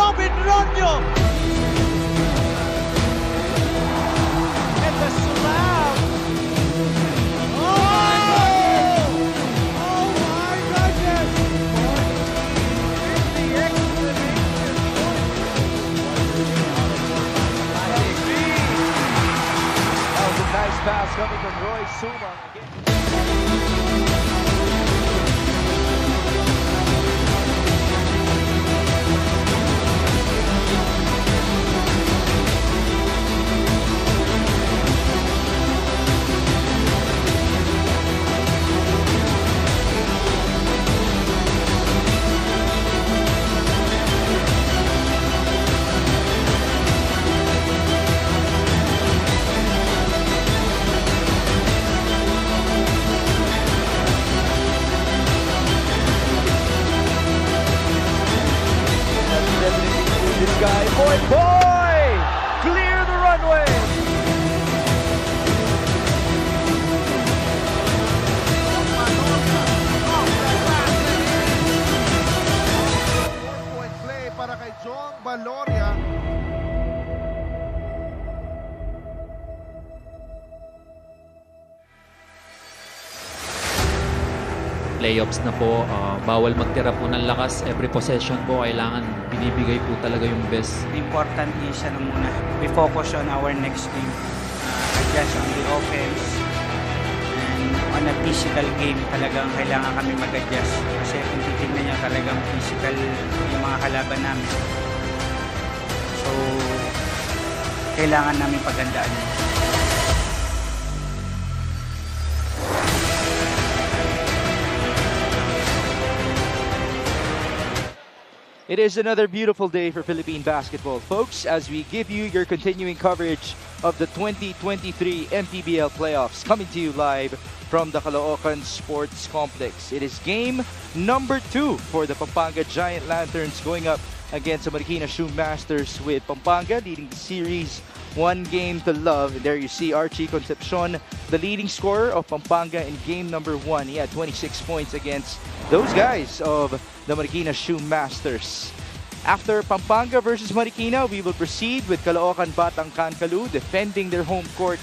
Robin Ronyo! And the slam! Oh! Oh my goodness! The exclamation That was a nice pass coming from Roy Sumang again. This guy, boy! Clear the runway! Point play para kay Jong Valoria. Playoffs na po, bawal magtira po ng lakas. Every possession po, kailangan binibigay po talaga yung best. Important is ano muna, we focus on our next game. Adjust on the offense. And on a physical game, talagang kailangan kami mag-adjust. Kasi kung titignan niya, talagang physical yung mga kalaban namin. So, kailangan namin pagandaan. It is another beautiful day for Philippine basketball, folks, as we give you your continuing coverage of the 2023 Mpbl playoffs, coming to you live from the Caloocan Sports Complex. It is game number 2 for the Pampanga Giant Lanterns going up against the Marikina Shoe Masters, with Pampanga leading the series 1-0. And there you see Archie Concepcion, the leading scorer of Pampanga in game number 1. He had 26 points against those guys of the Marikina Shoe Masters. After Pampanga versus Marikina, we will proceed with Caloocan Batang Kankalu defending their home court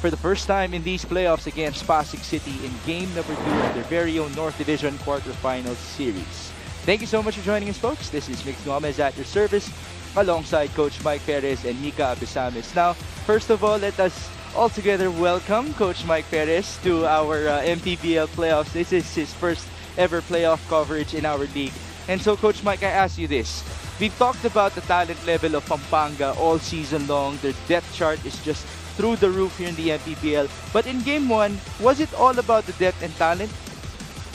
for the first time in these playoffs against Pasig City in game number 2 of their very own North Division quarterfinals series. Thank you so much for joining us, folks. This is Mix Gomez at your service, alongside Coach Mike Perez and Mika Abisamis. Now, first of all, let us all together welcome Coach Mike Perez to our Mpbl playoffs. This is his first ever playoff coverage in our league. And so, Coach Mike, I ask you this. We've talked about the talent level of Pampanga all season long. Their depth chart is just through the roof here in the Mpbl. But in game 1, was it all about the depth and talent?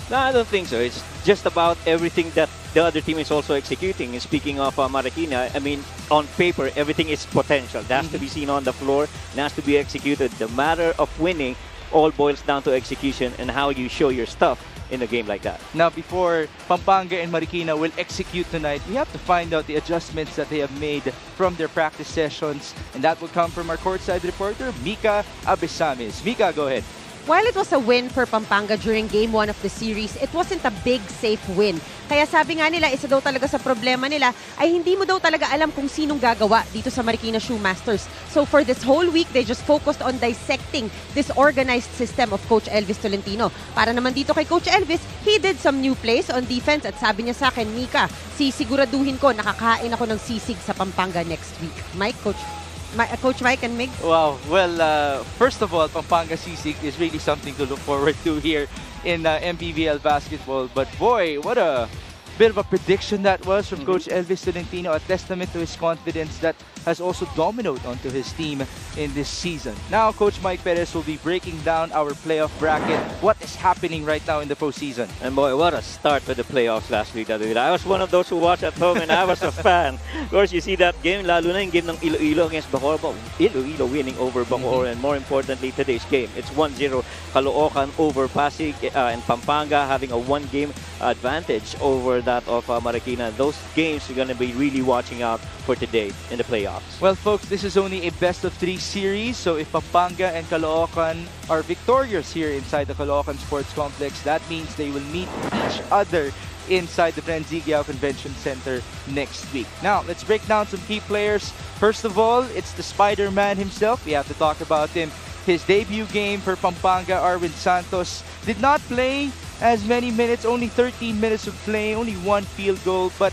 No, I don't think so. It's just about everything that the other team is also executing. And speaking of Marikina, I mean, on paper, everything is potential. It has to be seen on the floor. It has to be executed. The matter of winning all boils down to execution and how you show your stuff in a game like that. Now, before Pampanga and Marikina will execute tonight, we have to find out the adjustments that they have made from their practice sessions. And that will come from our courtside reporter, Mika Abisamis. Mika, go ahead. While it was a win for Pampanga during Game 1 of the series, it wasn't a big, safe win. Kaya sabi nga nila, isa daw talaga sa problema nila ay hindi mo daw talaga alam kung sinong gagawa dito sa Marikina Shoe Masters. So for this whole week, they just focused on dissecting this organized system of Coach Elvis Tolentino. Para naman dito kay Coach Elvis, he did some new plays on defense at sabi niya sa akin, Mika, sisiguraduhin ko nakakain ako ng sisig sa Pampanga next week. Mike, Coach Mike and Mig? Wow. Well, first of all, Pampanga Sisig is really something to look forward to here in MPBL basketball. But boy, what a bit of a prediction that was from Coach Elvis Tolentino, a testament to his confidence that has also dominoed onto his team in this season. Now, Coach Mike Perez will be breaking down our playoff bracket. What is happening right now in the postseason? And boy, what a start with the playoffs last week. I was one of those who watched at home and I was a fan. Of course, you see that game, lalo na yung game ng Iloilo against Bacoor. Iloilo winning over Bacoor, and more importantly, today's game. It's 1-0 Caloocan over Pasig, and Pampanga having a one-game advantage over that of Marikina. Those games you're going to be really watching out for today in the playoffs. Well, folks, this is only a best-of-3 series, so if Pampanga and Caloocan are victorious here inside the Caloocan Sports Complex, that means they will meet each other inside the Brenzigao Convention Center next week. Now, let's break down some key players. First of all, it's the Spider-Man himself. We have to talk about him. His debut game for Pampanga, Arwin Santos, did not play as many minutes, only 13 minutes of play, only 1 field goal, but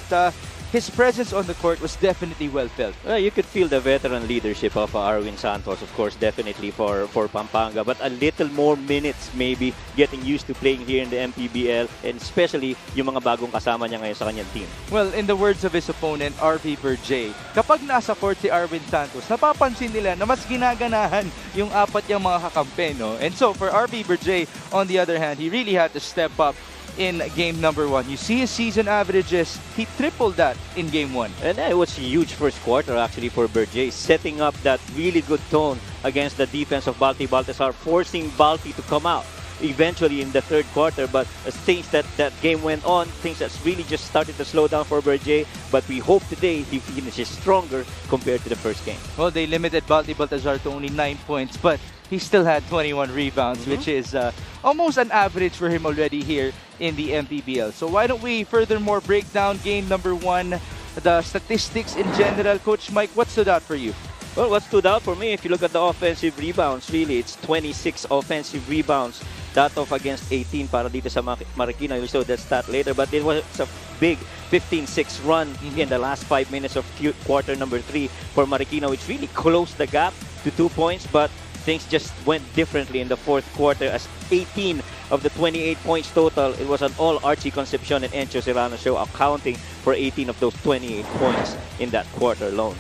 his presence on the court was definitely well felt. Well, you could feel the veteran leadership of Arwin Santos, of course, definitely for Pampanga, but a little more minutes maybe getting used to playing here in the Mpbl, and especially yung mga bagong kasama niya ngayon sa kanyang team. Well, in the words of his opponent, RV Berjay, kapag nasa court si Arwin Santos, napapansin nila na mas ginaganahan yung apat niyang mga kakampi, no? And so, for RV Berjay, on the other hand, he really had to step up in game number 1. You see his season averages, he tripled that in game 1. And it was a huge first quarter actually for Berjay, setting up that really good tone against the defense of Balti Baltasar, forcing Balti to come out eventually in the third quarter. But as things that game went on, things that's really just started to slow down for Berjay. But we hope today he finishes stronger compared to the first game. Well, they limited Balti Baltasar to only 9 points, but he still had 21 rebounds, which is almost an average for him already here in the Mpbl. So why don't we furthermore break down game number 1, the statistics in general. Coach Mike, what stood out for you? Well, what stood out for me, if you look at the offensive rebounds, really, it's 26 offensive rebounds. That off against 18 para dito sa Marikina. You'll show that stat later. But it was a big 15-6 run in the last 5 minutes of quarter number 3 for Marikina, which really closed the gap to 2 points. But things just went differently in the fourth quarter as 18 of the 28 points total, it was an all Archie Concepcion and Encho Serrano show, accounting for 18 of those 28 points in that quarter alone.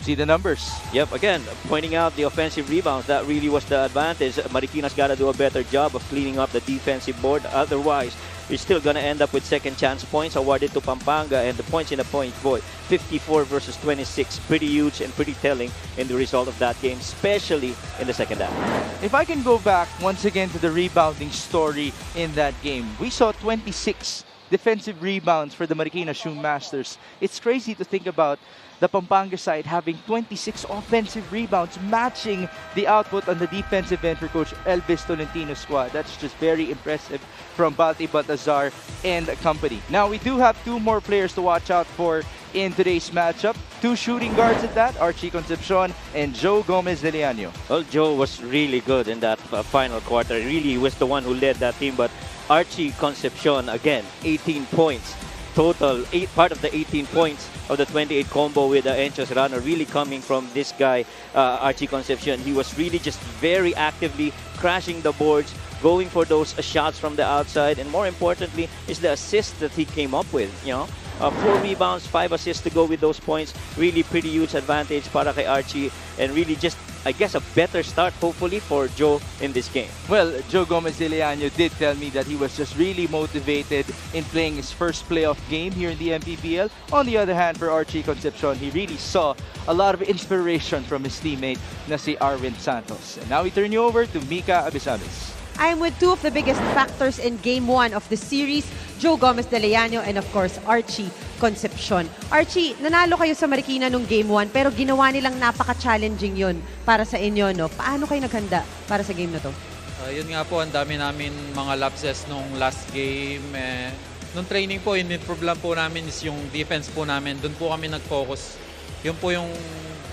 See the numbers. Yep, again, pointing out the offensive rebounds, that really was the advantage. Marikina's got to do a better job of cleaning up the defensive board. Otherwise, we're still going to end up with second chance points awarded to Pampanga, and the points in the point void, 54 versus 26. Pretty huge and pretty telling in the result of that game, especially in the second half. If I can go back once again to the rebounding story in that game, we saw 26 defensive rebounds for the Marikina Shoe Masters. It's crazy to think about the Pampanga side having 26 offensive rebounds, matching the output on the defensive end for Coach Elvis Tolentino's squad. That's just very impressive from Balti Baltasar and company. Now, we do have 2 more players to watch out for in today's matchup. 2 shooting guards at that, Archie Concepcion and Joe Gomez de Leaño. Well, Joe was really good in that final quarter. Really was the one who led that team, but Archie Concepcion, again, 18 points. Total, part of the 18 points of the 28 combo with the Encho Serrano really coming from this guy, Archie Concepcion. He was really just very actively crashing the boards, going for those shots from the outside, and more importantly is the assist that he came up with, you know. 4 rebounds, 5 assists to go with those points. Really pretty huge advantage para kay Archie, and really just, I guess, a better start hopefully for Joe in this game. Well, Joe Gomez de Leaño did tell me that he was just really motivated in playing his first playoff game here in the Mpbl. On the other hand, for Archie Concepcion, he really saw a lot of inspiration from his teammate na si Arwin Santos. And now we turn you over to Mika Abisamis. I'm with 2 of the biggest factors in Game 1 of the series, Joe Gomez de Leaño and of course Archie Concepcion. Archie, nanalo kayo sa Marikina nung Game 1 pero ginawa nilang napaka-challenging yun para sa inyo, no? Paano kayo naghanda para sa game na to? Yun nga po, ang dami namin mga lapses nung last game. Nung training po, yung problem po namin is yung defense po namin. Doon po kami nag-focus. Yun po yung,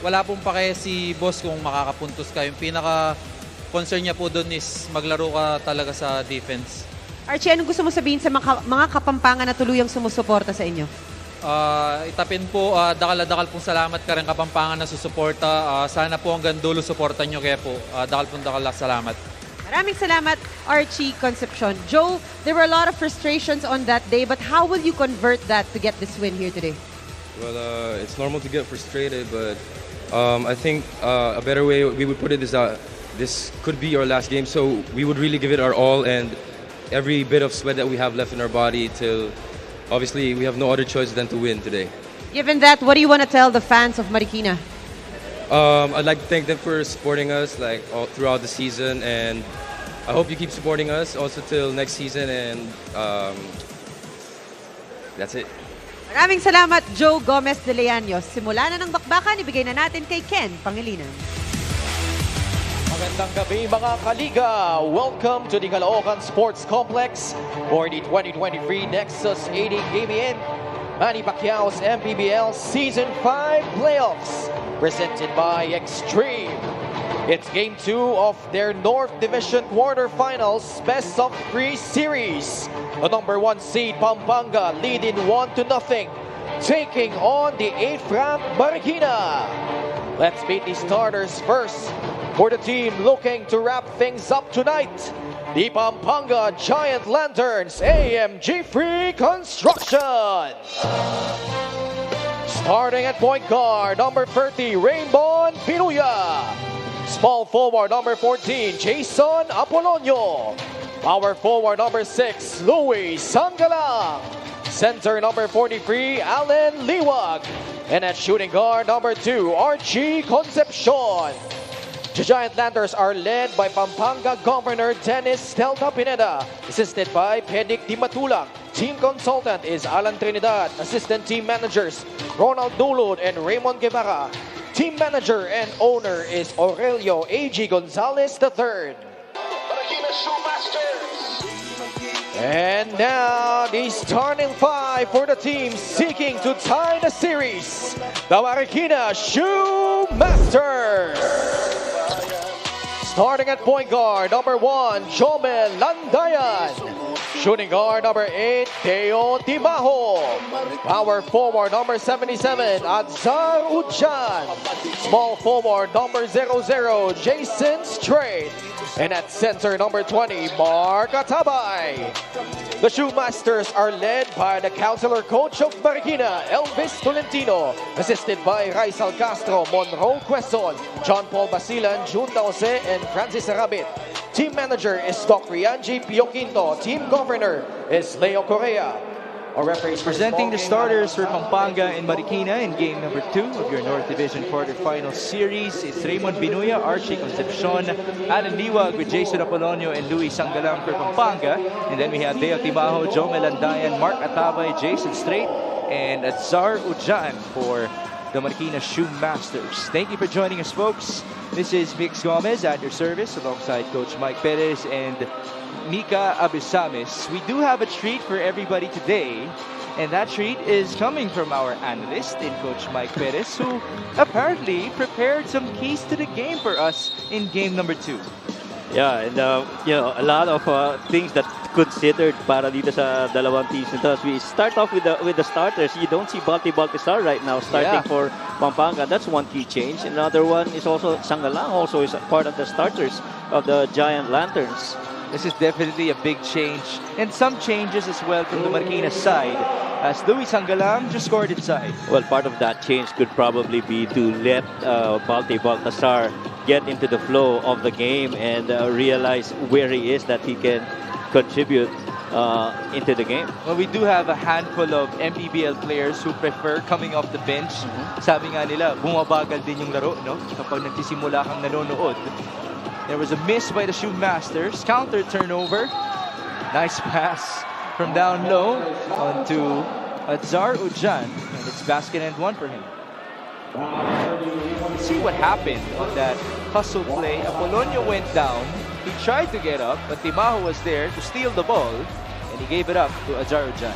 wala pong pake si boss kung makakapuntos ka. Yung pinaka-concern niya po doon is maglaro ka talaga sa defense. Archie, anong gusto mo sabihin sa mga Kapampangan na tuluyang sumusuporta sa inyo? Itapin po, dakal pong salamat ka rin Kapampangan na susuporta. Sana po hanggang dulo suportan nyo, kaya po dakal salamat. Maraming salamat, Archie Concepcion. Joe, there were a lot of frustrations on that day, but how will you convert that to get this win here today? Well, it's normal to get frustrated, but I think a better way we would put it is that this could be our last game, so we would really give it our all and every bit of sweat that we have left in our body till obviously we have no other choice than to win today. Given that, what do you want to tell the fans of Marikina? I'd like to thank them for supporting us all throughout the season, and I hope you keep supporting us also till next season, and that's it. Maraming salamat, Joe Gomez de Leaño. Simula na ng bakbakan, ibigay na natin kay Ken Pangilinan. Magandang gabi mga kaliga! Welcome to the Caloocan Sports Complex for the 2023 Nexus 80 Game-In Manny Pacquiao's Mpbl Season 5 Playoffs presented by Extreme. It's Game 2 of their North Division Quarterfinals Best of 3 Series. The number 1 seed Pampanga leading 1-0, taking on the 8th ranked Marikina. Let's meet the starters first. For the team looking to wrap things up tonight, the Pampanga Giant Lanterns AMG Free Construction. Starting at point guard, number 30, Rainbow Pinuya. Small forward, number 14, Jason Apolonio. Power forward, number 6, Louis Sangalang. Center, number 43, Allen Liwag. And at shooting guard, number 2, Archie Concepcion. The Giant Lanterns are led by Pampanga Governor Dennis Delta Pineda, assisted by Pedic Di Matulang. Team consultant is Alan Trinidad. Assistant team managers Ronald Dulod and Raymond Guevara. Team manager and owner is Aurelio A.G. Gonzalez III. And now the starting five for the team seeking to tie the series. The Marikina Shoemasters. Starting at point guard, number 1, Jomel Landayan. Shooting guard, number 8, Teo Timaho. Power forward, number 77, Adzar Ujan. Small forward, number 00, Jason Strait. And at center, number 20, Mark Atabay. The Shoemasters are led by the counselor coach of Marikina, Elvis Tolentino, assisted by Raisal Castro, Monroe Quezon, John Paul Basilan, Jun Jose, and Francis Arabit. Team manager is Dr. Yanji Pioquinto. Team governor is Leo Correa. Our referees Presenting the starters for Pampanga and Marikina in game number 2 of your North Division quarterfinal series. It's Raymond Binuya, Archie Concepcion, Alan Liwag with Jason Apolonio and Louis Sangalang for Pampanga. And then we have Deo Timaho, Joe Melandayan, Mark Atabay, Jason Strait, and Adzar Ujan for the Marikina Shoemasters. Thank you for joining us, folks. This is Mix Gomez at your service alongside Coach Mike Perez and Mika Abisamis. We do have a treat for everybody today, and that treat is coming from our analyst in Coach Mike Perez, who apparently prepared some keys to the game for us in game number 2. Yeah, and you know, a lot of things that considered para dito sa dalawang teams nito. As we start off with the starters, you don't see Baltasar right now starting for Pampanga. That's one key change. Another one is also Sangalang also is a part of the starters of the Giant Lanterns. This is definitely a big change, and some changes as well from the Marikina side, as Louis Sangalang just scored inside. Well, part of that change could probably be to let Baltasar get into the flow of the game and realize where he is, that he can contribute into the game. Well, we do have a handful of Mpbl players who prefer coming off the bench. Sabi nga nila, bumabagal din yung laro, no? Kapag nagsisimula kang nanonood. There was a miss by the Shoemasters. Counter turnover. Nice pass from down low onto Adzar Ujan. And it's basket and 1 for him. Let's see what happened on that hustle play. Apolonio went down. He tried to get up, but Timaho was there to steal the ball, and he gave it up to Adzar Ujan.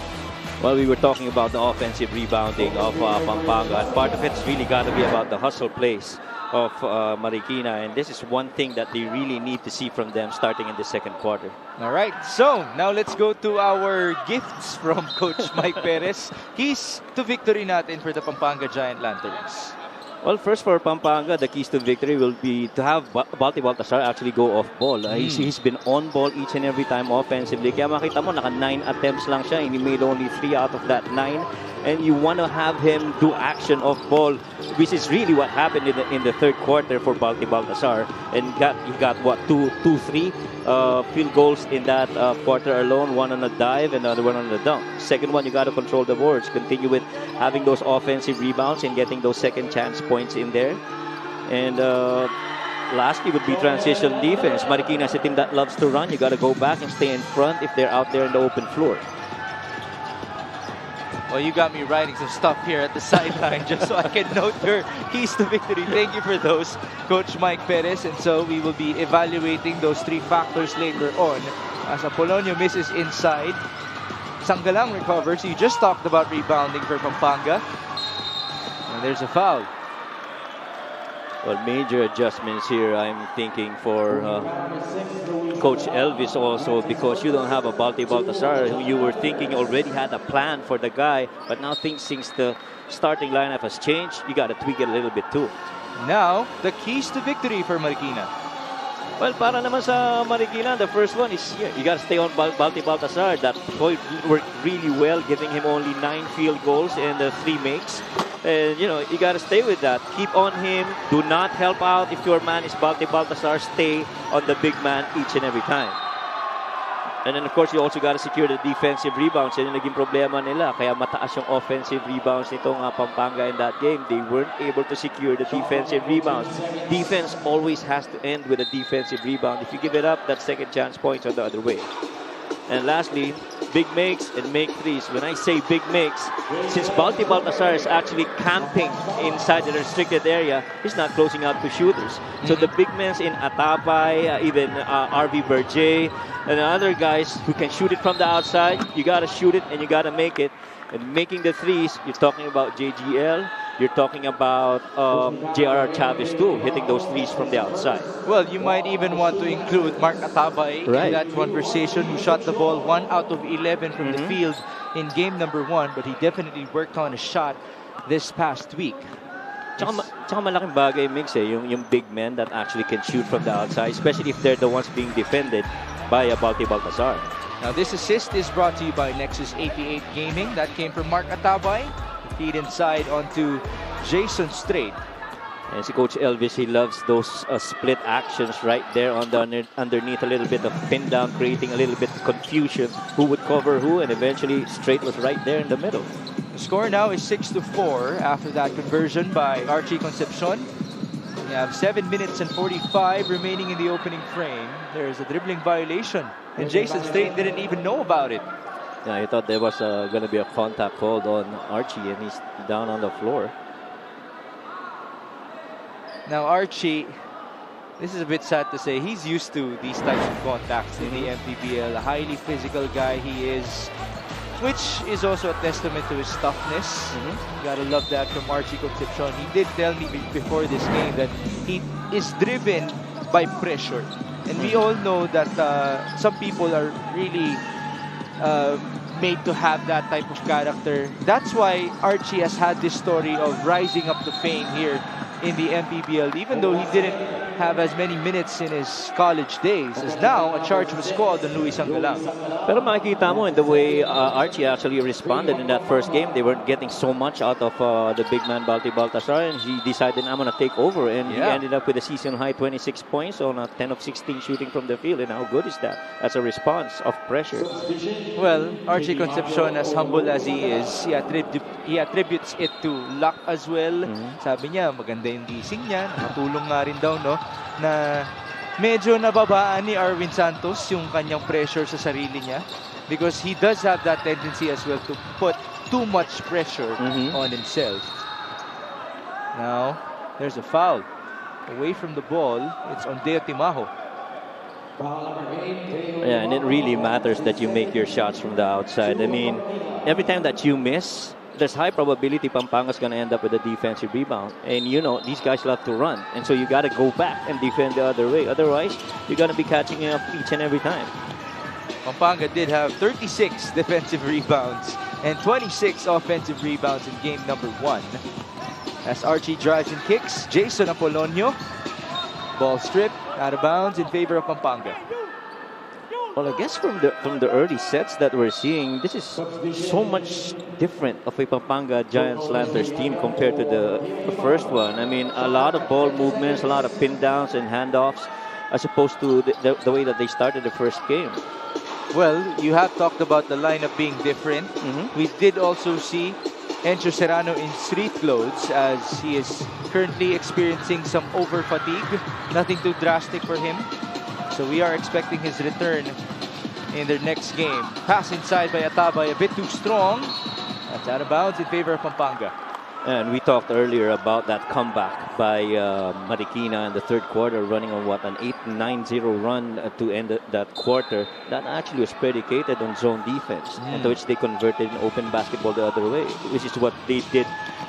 Well, we were talking about the offensive rebounding of Pampanga, and part of it's really got to be about the hustle plays of Marikina, and this is one thing that they really need to see from them starting in the second quarter. All right, so now let's go to our gifts from Coach Mike Perez. Keys to victory natin for the Pampanga Giant Lanterns. Well, first for Pampanga, the keys to victory will be to have Baltasar actually go off ball. He's been on ball each and every time offensively. Kaya makita mo, naka 9 attempts lang siya, and he made only 3 out of that 9. And you want to have him do action off ball, which is really what happened in the third quarter for Baltasar. And he got what, 3 field goals in that quarter alone. One on a dive, another one on a dunk. Second one, you got to control the boards. Continue with having those offensive rebounds and getting those second chance points in there. And lastly would be transition defense. Marikina is a team that loves to run. You got to go back and stay in front if they're out there in the open floor. Well, you got me writing some stuff here at the sideline just so I can note your keys to victory. Thank you for those, Coach Mike Perez. And so we will be evaluating those 3 factors later on. As Apolonio misses inside, Sanggalang recovers. You just talked about rebounding for Pampanga. And there's a foul. Well, major adjustments here, I'm thinking, for Coach Elvis also, because you don't have a Baltasar who you were thinking already had a plan for the guy, but now since the starting lineup has changed, you got to tweak it a little bit too. Now, the keys to victory for Marikina. Well, para naman sa Marikina, the first one is you got to stay on Baltasar. That point worked really well, giving him only 9 field goals and 3 makes. And, you know, you got to stay with that. Keep on him. Do not help out if your man is Baltasar. Stay on the big man each and every time. And then, of course, you also got to secure the defensive rebounds. Yan yung naging problema nila. Kaya mataas yung offensive rebounds nitong Pampanga in that game. They weren't able to secure the defensive rebounds. Defense always has to end with a defensive rebound. If you give it up, that second chance points are the other way. And lastly, big makes and make threes. When I say big makes, since Baltasar is actually camping inside the restricted area, he's not closing out to shooters. So the big men in Atapay, even RV Berger, and other guys who can shoot it from the outside, you got to shoot it and you got to make it. And making the threes, you're talking about JGL, you're talking about JRR Chavez too, hitting those threes from the outside. Well, you might even want to include Mark Atabay in that conversation, who shot the ball 1 out of 11 from the field in game number 1, but he definitely worked on a shot this past week. Tsaka malaking bagay, Mix, yung big men that actually can shoot from the outside, especially if they're the ones being defended by a Baltasar. Now, this assist is brought to you by Nexus 88 Gaming. That came from Mark Atabay. Feed inside onto Jason Strait. And si Coach Elvis, he loves those split actions right there on the underneath, a little bit of pin down, creating a little bit of confusion. Who would cover who, and eventually Strait was right there in the middle. The score now is 6-4 after that conversion by Archie Concepcion. We have 7 minutes and 45 remaining in the opening frame. There's a dribbling violation, and Jason Strait didn't even know about it. Yeah, I thought there was going to be a contact called on Archie, and he's down on the floor. Now Archie, this is a bit sad to say, he's used to these types of contacts in the Mpbl. A highly physical guy he is, which is also a testament to his toughness. You gotta love that from Archie Concepcion. He did tell me before this game that he is driven by pressure. And we all know that some people are really made to have that type of character. That's why Archie has had this story of rising up to fame here in the Mpbl, even though he didn't have as many minutes in his college days, as now a charge was called on Luis Sanggalang. Pero makikita mo in the way Archie actually responded in that first game, they weren't getting so much out of the big man Baltasar, and he decided, I'm going to take over, and he ended up with a season high 26 points on a 10 of 16 shooting from the field. And how good is that as a response of pressure? Well, Archie Concepcion, as humble as he is, he attributes it to luck as well. Sabi niya, maganda yung gising niya, nakatulong nga rin daw, no, na medyo nababaan ni Arwin Santos yung kanyang pressure sa sarili niya, because he does have that tendency as well to put too much pressure on himself. Now, there's a foul. Away from the ball, it's on Deo Timajo. Yeah, and it really matters that you make your shots from the outside. I mean, every time that you miss, there's high probability Pampanga's going to end up with a defensive rebound. And, you know, these guys love to run. And so you got to go back and defend the other way. Otherwise, you're going to be catching up each and every time. Pampanga did have 36 defensive rebounds and 26 offensive rebounds in game number 1. As Archie drives and kicks, Jason Apolonio. Ball stripped, out of bounds in favor of Pampanga. Well, I guess from the early sets that we're seeing, this is so much different of a Pampanga Giants Lanterns team compared to the first one. I mean, a lot of ball movements, a lot of pin downs and handoffs, as opposed to the way that they started the first game. Well, you have talked about the lineup being different. We did also see Encho Serrano in street clothes, as he is currently experiencing some over fatigue. Nothing too drastic for him. So we are expecting his return in their next game. Pass inside by Atabay, a bit too strong. It's out of bounds in favor of Pampanga. And we talked earlier about that comeback by Marikina in the third quarter, running on what, an 8-9-0 run to end that quarter. That actually was predicated on zone defense, into which they converted in open basketball the other way, which is what they did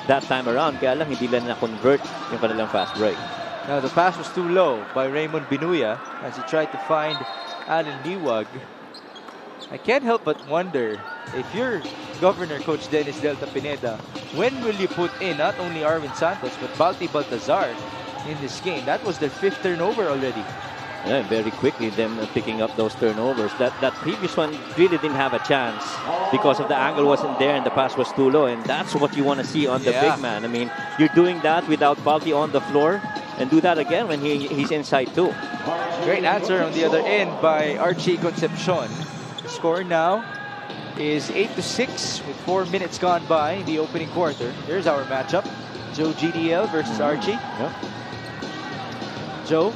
that time around. Kaya lang hindi lang na-convert yung kanilang fast break. Now the pass was too low by Raymond Binuya as he tried to find Alan Liwag. I can't help but wonder, if you're Governor Coach Dennis Delta Pineda, when will you put in not only Arvin Santos but Balti Baltazar in this game? That was their 5th turnover already. Yeah, very quickly them picking up those turnovers. That previous one really didn't have a chance because of the angle wasn't there and the pass was too low, and that's what you want to see on the big man. I mean, you're doing that without Balti on the floor, and do that again when he's inside too. Great answer on the other end by Archie Concepcion. The score now is 8-6 with 4 minutes gone by in the opening quarter. Here's our matchup. Joe GDL versus Archie. Yep. Joe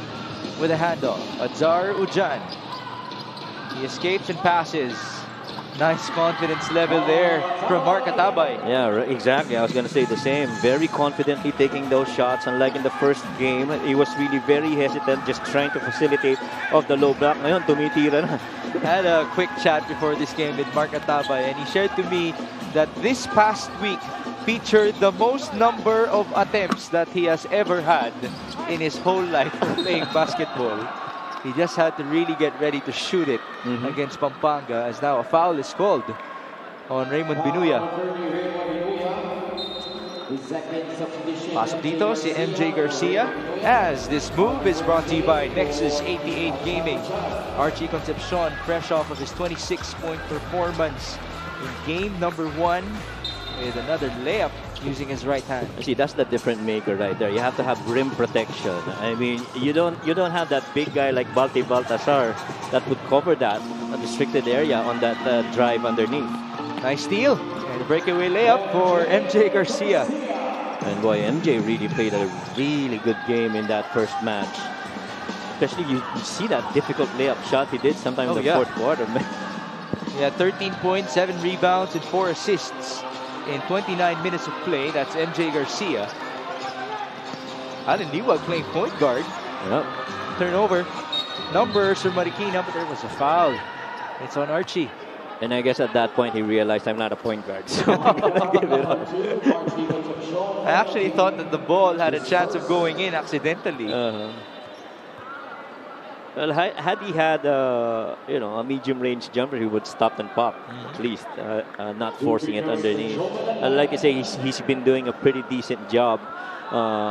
with a handoff. Adzar Ujan. He escapes and passes. Nice confidence level there from Mark Atabay. Yeah, exactly. I was going to say the same. Very confidently taking those shots. Unlike in the first game, he was really very hesitant, just trying to facilitate off the low block. Ngayon, tumitira na. I had a quick chat before this game with Mark Atabay, and he shared to me that this past week featured the most number of attempts that he has ever had in his whole life of playing basketball. He just had to really get ready to shoot it against Pampanga, as now a foul is called on Raymond Binuya. Pasok dito si MJ Garcia, as this move is brought to you by Nexus 88 Gaming. Archie Concepcion, fresh off of his 26-point performance in game number 1 with another layup using his right hand. See, that's the different maker right there. You have to have rim protection. I mean, you don't have that big guy like Balti Baltasar that would cover that restricted area on that drive underneath. Nice steal and a breakaway layup for MJ Garcia. And boy, MJ really played a really good game in that first match. Especially you see that difficult layup shot he did sometime in the fourth quarter. Yeah, 13 points, 7 rebounds, and 4 assists in 29 minutes of play. That's MJ Garcia. Alan Liwag playing point guard. Yep. Turnover. Numbers for Marikina, but there was a foul. It's on Archie. And I guess at that point he realized I'm not a point guard, so I'm gonna give it up. I actually thought that the ball had a chance of going in accidentally. Well, had he had a medium-range jumper, he would stop and pop at least, not forcing it underneath. Like I say, he's been doing a pretty decent job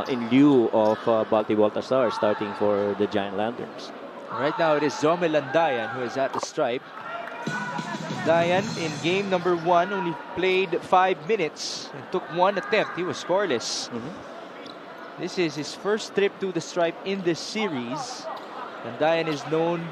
in lieu of Balti Baltasar starting for the Giant Lanterns. Right now it is Zome Landayan who is at the stripe. Landayan in game number 1 only played 5 minutes and took 1 attempt. He was scoreless. This is his first trip to the stripe in this series. Landayan is known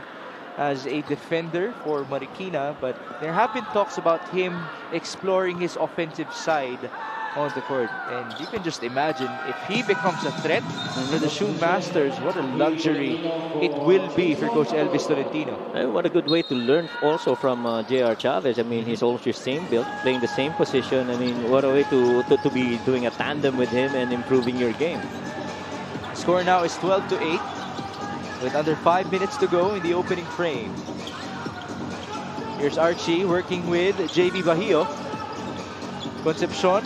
as a defender for Marikina, but there have been talks about him exploring his offensive side on the court. And you can just imagine, if he becomes a threat for the Shoe Masters, what a luxury it will be for Coach Elvis Tolentino. And what a good way to learn also from J.R. Chavez. I mean, he's almost your same build, playing the same position. I mean, what a way to be doing a tandem with him and improving your game. Score now is 12-8. With under 5 minutes to go in the opening frame. Here's Archie working with JB Bahio. Concepcion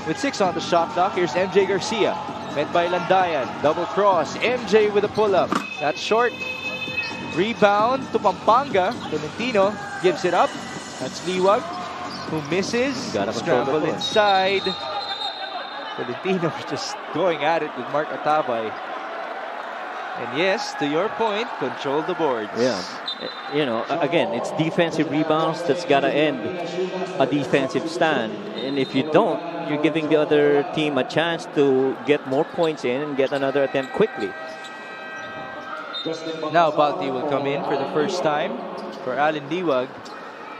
with 6 on the shot clock. Here's MJ Garcia. Met by Landayan. Double cross. MJ with a pull-up. That's short. Rebound to Pampanga. Tolentino gives it up. That's Liwag who misses. Scramble inside. Tolentino just going at it with Mark Atabay. And yes, to your point, control the boards. Yeah. Again, it's defensive rebounds that's got to end a defensive stand. And if you don't, you're giving the other team a chance to get more points in and get another attempt quickly. Now Balti will come in for the first time for Alan Liwag.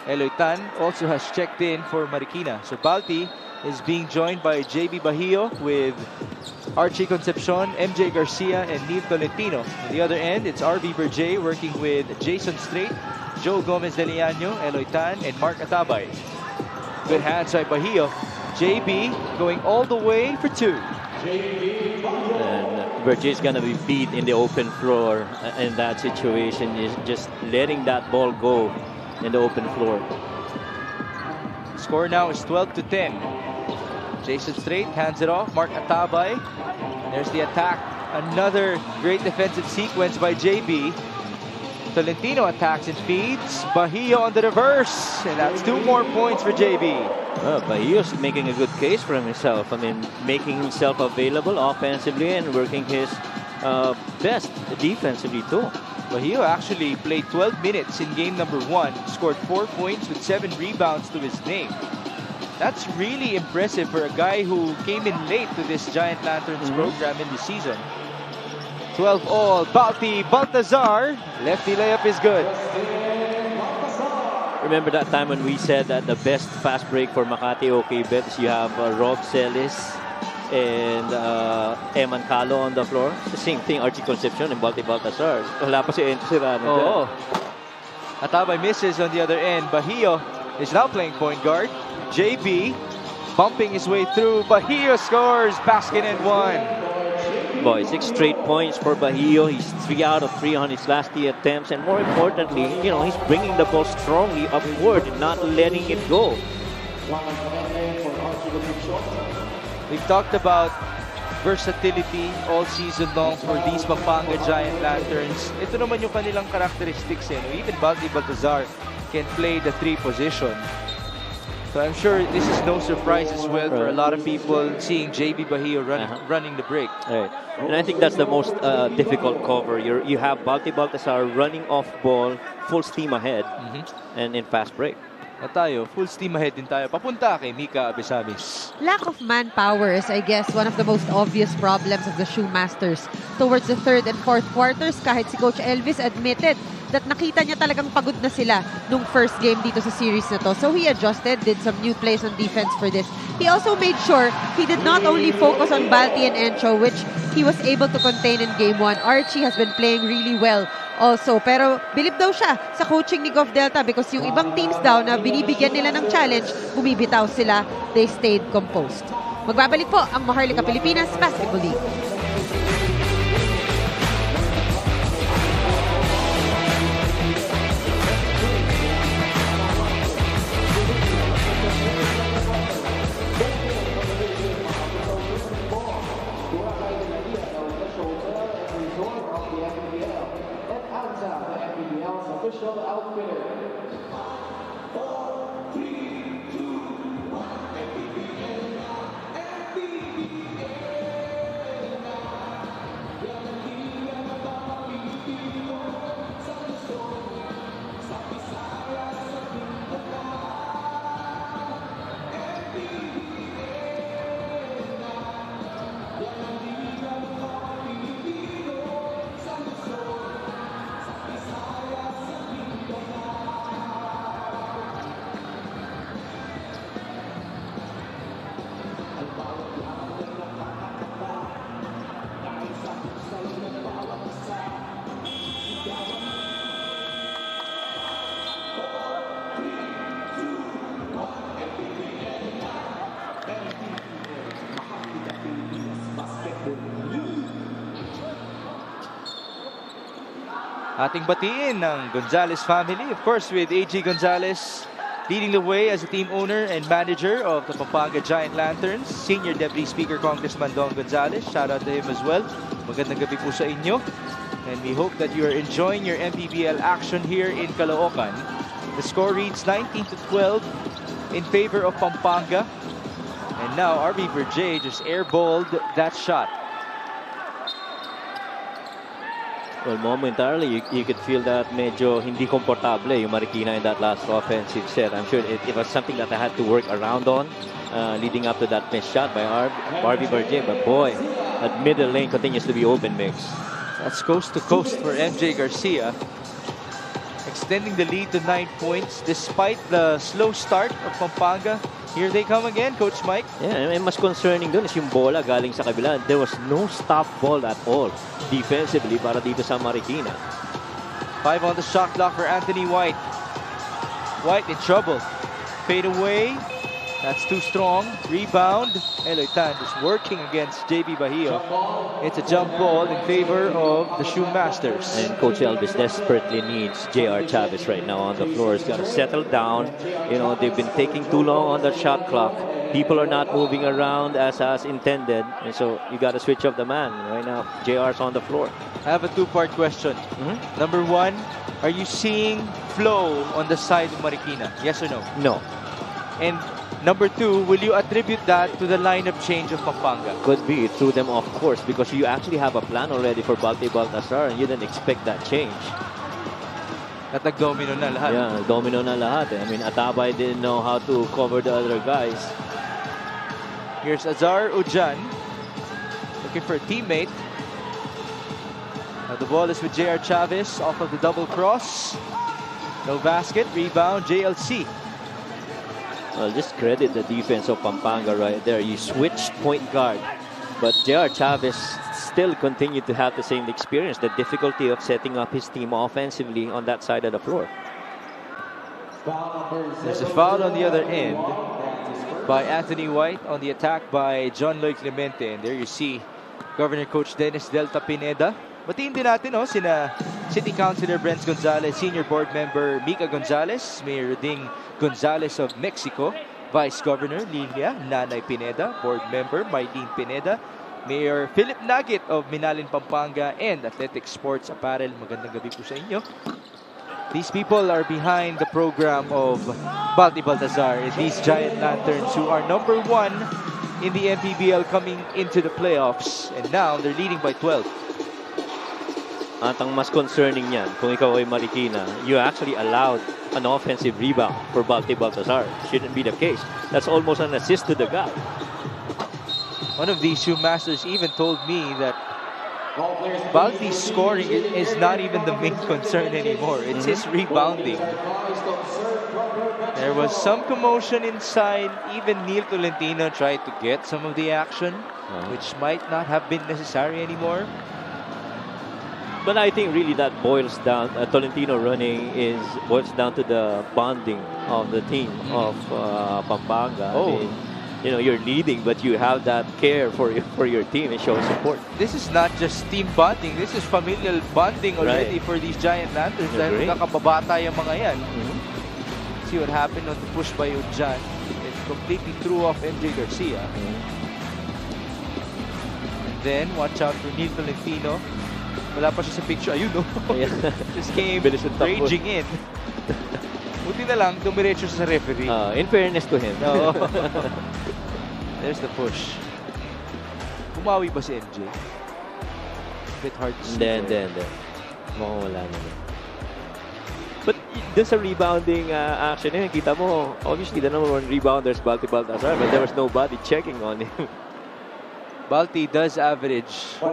Eloy Tan also has checked in for Marikina. So Balti is being joined by JB Bahio with Archie Concepcion, MJ Garcia, and Neil Tolentino. On the other end, it's RB Berjay working with Jason Strait, Joe Gomez de Leaño, Eloy Tan, and Mark Atabay. Good hands by Bahio. JB going all the way for 2. And Berger's gonna be beat in the open floor in that situation. Is just letting that ball go in the open floor. Score now is 12-10. Jason Strait hands it off. Mark Atabay. There's the attack. Another great defensive sequence by JB. Tolentino attacks and feeds. Bahio on the reverse. And that's 2 more points for JB. Bahio's making a good case for himself. I mean, making himself available offensively and working his best defensively too. Bahio actually played 12 minutes in game number 1. Scored 4 points with 7 rebounds to his name. That's really impressive for a guy who came in late to this Giant Lanterns program in the season. 12 all. Baltazar. Lefty layup is good. Remember that time when we said that the best fast break for Makati OK Bet is you have Rob Celis and Eman Calo on the floor? It's the same thing, Archie Concepcion and Baltazar. Wala pa si Enchirano. Oh. Atabay misses on the other end. Bahio is now playing point guard. JB bumping his way through. Bahio scores. Basket and 1. Boy, 6 straight points for Bahio. He's 3 out of 3 on his last 3 attempts. And more importantly, you know, he's bringing the ball strongly upward, not letting it go. We've talked about versatility all season long for these Pampanga Giant Lanterns. Ito naman yung kanilang characteristics. Even Baltazar can play the 3 position. So I'm sure this is no surprise as well for a lot of people seeing JB Bahio running the break. Right. And I think that's the most difficult cover. You have Baltazar running off ball, full steam ahead, and in fast break. At tayo, full steam ahead din tayo. Papunta kay Mika Abesamis. Lack of manpower is, I guess, one of the most obvious problems of the Shoemasters. Towards the 3rd and 4th quarters, kahit si Coach Elvis admitted that nakita niya talagang pagod na sila nung first game dito sa series na to. So he adjusted, did some new plays on defense for this. He also made sure he did not only focus on Balti and Encho, which he was able to contain in game 1. Archie has been playing really well also. Pero bilib daw siya sa coaching ni Gov Delta because yung ibang teams daw na binibigyan nila ng challenge, bumibitaw sila. They stayed composed. Magbabalik po ang Maharlika Pilipinas Basketball League. Ating batiin ng Gonzalez family. Of course, with AG Gonzalez leading the way as a team owner and manager of the Pampanga Giant Lanterns. Senior Deputy Speaker Congressman Don Gonzalez. Shout out to him as well. Magandang gabi po sa inyo. And we hope that you are enjoying your Mpbl action here in Caloocan. The score reads 19-12 in favor of Pampanga. And now RB Berger just airballed that shot. Well, momentarily, you could feel that medyo hindi komportable yung Marikina in that last offensive set. I'm sure it was something that I had to work around on leading up to that missed shot by RB Berger. But boy, that middle lane continues to be open mix. That's coast to coast for MJ Garcia. Extending the lead to 9 points despite the slow start of Pampanga. Here they come again, Coach Mike. Yeah, and mas concerning dun is yung bola galing sa kabila. There was no stop ball at all defensively para dito sa Marikina. 5 on the shot clock for Anthony White. White in trouble. Fade away. That's too strong. Rebound. Eloy Tan is working against JB Bahio. It's a jump ball in favor of the Shoe Masters. And Coach Elvis desperately needs J.R. Chavez right now on the floor. He's got to settle down. You know, they've been taking too long on the shot clock. People are not moving around as intended. And so you got to switch up the man. Right now, JR's on the floor. I have a two-part question. Number one, are you seeing flow on the side of Marikina? Yes or no? No. And number two, will you attribute that to the lineup change of Pampanga? Could be. It threw them off course because you actually have a plan already for Baltazar and you didn't expect that change. At nag-domino na lahat. Yeah, domino na lahat. I mean, Atabay didn't know how to cover the other guys. Here's Azar Ujan looking for a teammate. Now the ball is with J.R. Chavez off of the double cross. No basket. Rebound, JLC. Well, just credit the defense of Pampanga right there. You switched point guard, but J.R. Chavez still continued to have the same experience, the difficulty of setting up his team offensively on that side of the floor. There's a foul on the other end by Anthony White on the attack by John Lloyd Clemente. And there you see Governor Coach Dennis Delta Pineda. Batiin din natin sina City Councilor Brent Gonzalez, Senior Board Member Mika Gonzalez, Mayor Ding Gonzalez of Mexico, Vice Governor Lilia Nanay Pineda, Board Member Maylene Pineda, Mayor Philip Nugget of Minalin, Pampanga, and Athletic Sports Apparel. Magandang gabi po sa inyo. These people are behind the program of Balti Baltazar, these giant lanterns who are number 1 in the Mpbl coming into the playoffs, and now they're leading by 12. At ang mas concerning niyan, kung ikaw ay Marikina, you actually allowed an offensive rebound for Balti Baltazar. Shouldn't be the case. That's almost an assist to the guy. One of these Shoe Masters even told me that Balti's scoring is not even the main concern anymore. It's his rebounding. There was some commotion inside. Even Neil Tolentino tried to get some of the action, which might not have been necessary anymore. But I think really that boils down, Tolentino running boils down to the bonding of the team of Pampanga. I mean, you know, you're leading, but you have that care for your team and showing support. This is not just team bonding. This is familial bonding already for these giant lanterns. Dahil magkakababata yung mga yan. See what happened on the push by Ujan. It completely threw off MJ Garcia. And then, watch out for Neil Tolentino. Wala pa siya sa picture. Ayun, no? Just came raging in. Buti na lang, dumiretso sa referee. In fairness to him. No. There's the push. Bumawi ba si MJ? Bit hard to see. Hindi. Mukhang wala naman. But dun sa rebounding action, kita mo, obviously the number 1 rebounder is Balti Baltazar, but there was nobody checking on him. Balti does average 17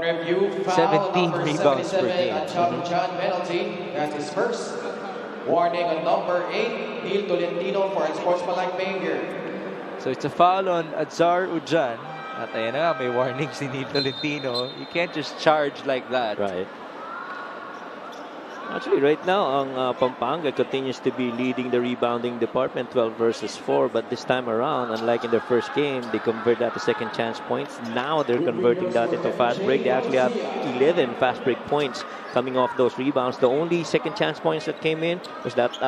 rebounds per game. John penalty. That's his first. Warning on number 8, Neil Tolentino for unsportsmanlike behavior. So it's a foul on Azar Ujan. At ayan na nga, may warning si Neil Tolentino. You can't just charge like that. Right. Actually, right now, ang Pampanga continues to be leading the rebounding department, 12 versus 4. But this time around, unlike in their first game, they convert that to second chance points. Now they're converting that into fast break. They actually have 11 fast break points coming off those rebounds. The only second chance points that came in was that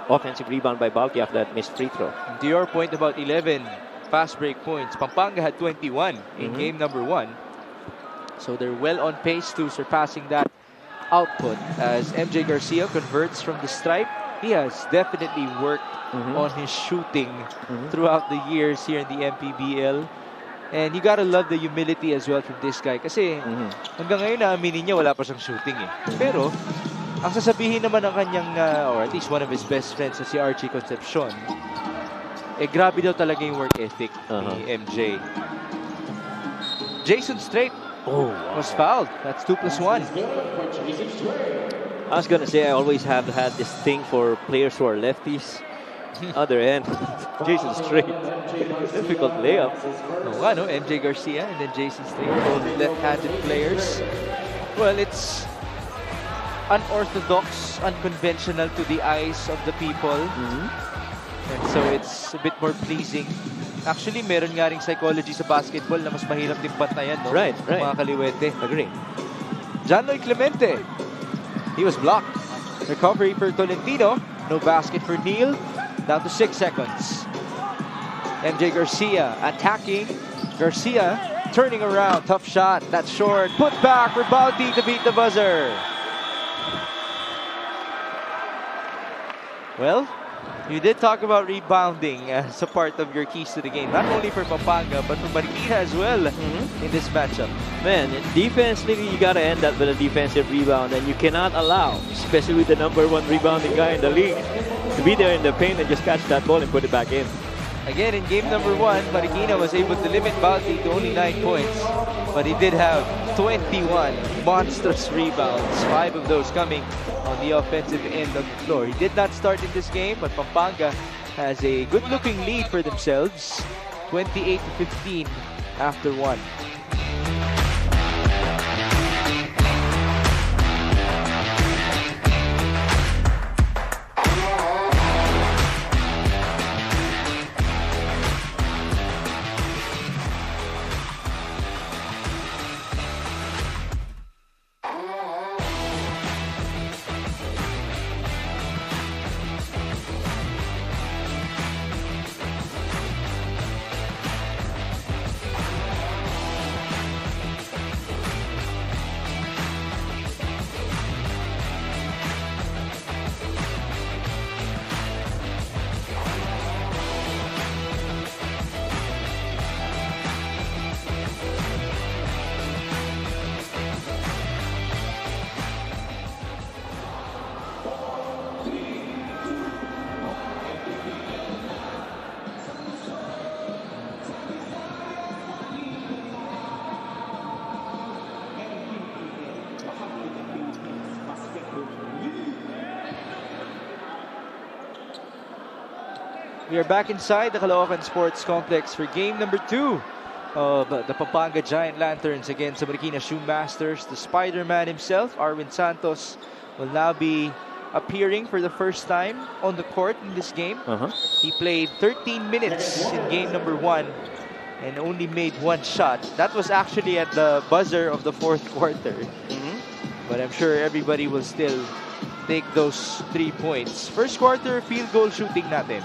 offensive rebound by Balti after that missed free throw. To your point about 11 fast break points, Pampanga had 21 in game number 1. So they're well on pace to surpassing that output as MJ Garcia converts from the stripe. He has definitely worked on his shooting throughout the years here in the Mpbl. And you gotta love the humility as well from this guy. Kasi hanggang ngayon naaminin niya wala pa siyang shooting eh. Pero ang sasabihin naman ng kanyang, or at least one of his best friends na si Archie Concepcion, grabe daw talaga yung work ethic ni MJ. Jason Strait was fouled. That's 2+1. I was gonna say I always have had this thing for players who are lefties. Other end, Jason Strait. Difficult layup. No, MJ Garcia and then Jason Strait, both left-handed players. Well, it's unorthodox, unconventional to the eyes of the people. And so it's a bit more pleasing. Actually, meron nga ring psychology sa basketball na mas mahirap din bantayan, no? Right. Mga kaliwete. Agree. John Lloyd Clemente. He was blocked. Recovery for Tolentino. No basket for Neal. Down to 6 seconds. MJ Garcia attacking. Garcia turning around. Tough shot. That's short. Put back for Balti to beat the buzzer. Well, you did talk about rebounding as a part of your keys to the game. Not only for Pampanga, but for Marikina as well in this matchup. Man, defensively, you got to end that with a defensive rebound. And you cannot allow, especially with the #1 rebounding guy in the league, to be there in the paint and just catch that ball and put it back in. Again, in game number 1, Marikina was able to limit Balti to only 9 points. But he did have 21 monstrous rebounds, 5 of those coming on the offensive end of the floor. He did not start in this game, but Pampanga has a good-looking lead for themselves, 28-15 after 1. We are back inside the Caloocan Sports Complex for game number 2 of the Pampanga Giant Lanterns against the Marikina Shoemasters. The Spider-Man himself, Arwin Santos, will now be appearing for the first time on the court in this game. He played 13 minutes in game number 1 and only made 1 shot. That was actually at the buzzer of the 4th quarter. But I'm sure everybody will still take those 3 points. First quarter field goal shooting natin.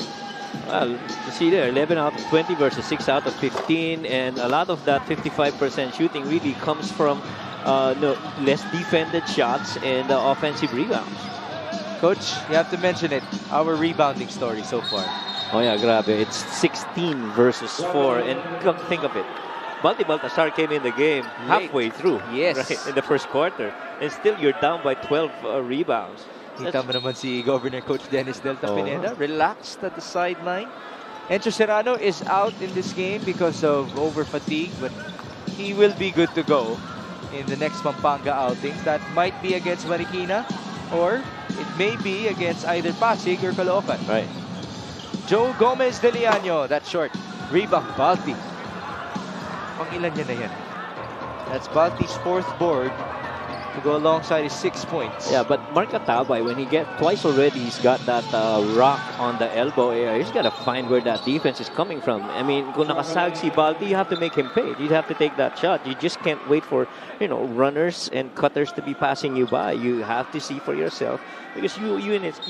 Well, you see there, 11 out of 20 versus 6 out of 15, and a lot of that 55% shooting really comes from less defended shots and offensive rebounds. Coach, you have to mention it. Our rebounding story so far. Oh yeah, grabe. It's 16 versus 4, and come think of it. Baltasar came in the game halfway through. Yes. Right, in the first quarter, and still you're down by 12 rebounds. Kita mo naman si Governor Coach Dennis Delta Pineda, relaxed at the sideline. Encho Serrano is out in this game because of over-fatigue, but he will be good to go in the next Pampanga outing. That might be against Marikina, or it may be against either Pasig or Caloocan. Right. Joe Gomez de Leaño, that's short. Rebound, Balti. Pang-ilan niya na yan? That's Balti's 4th board to go alongside his 6 points. Yeah, but Mark Atabay, when he get twice already, he's got that rock on the elbow area. He's got to find where that defense is coming from. I mean, kung nakasag si Balti, you have to make him pay. You have to take that shot. You just can't wait for, runners and cutters to be passing you by. You have to see for yourself, because you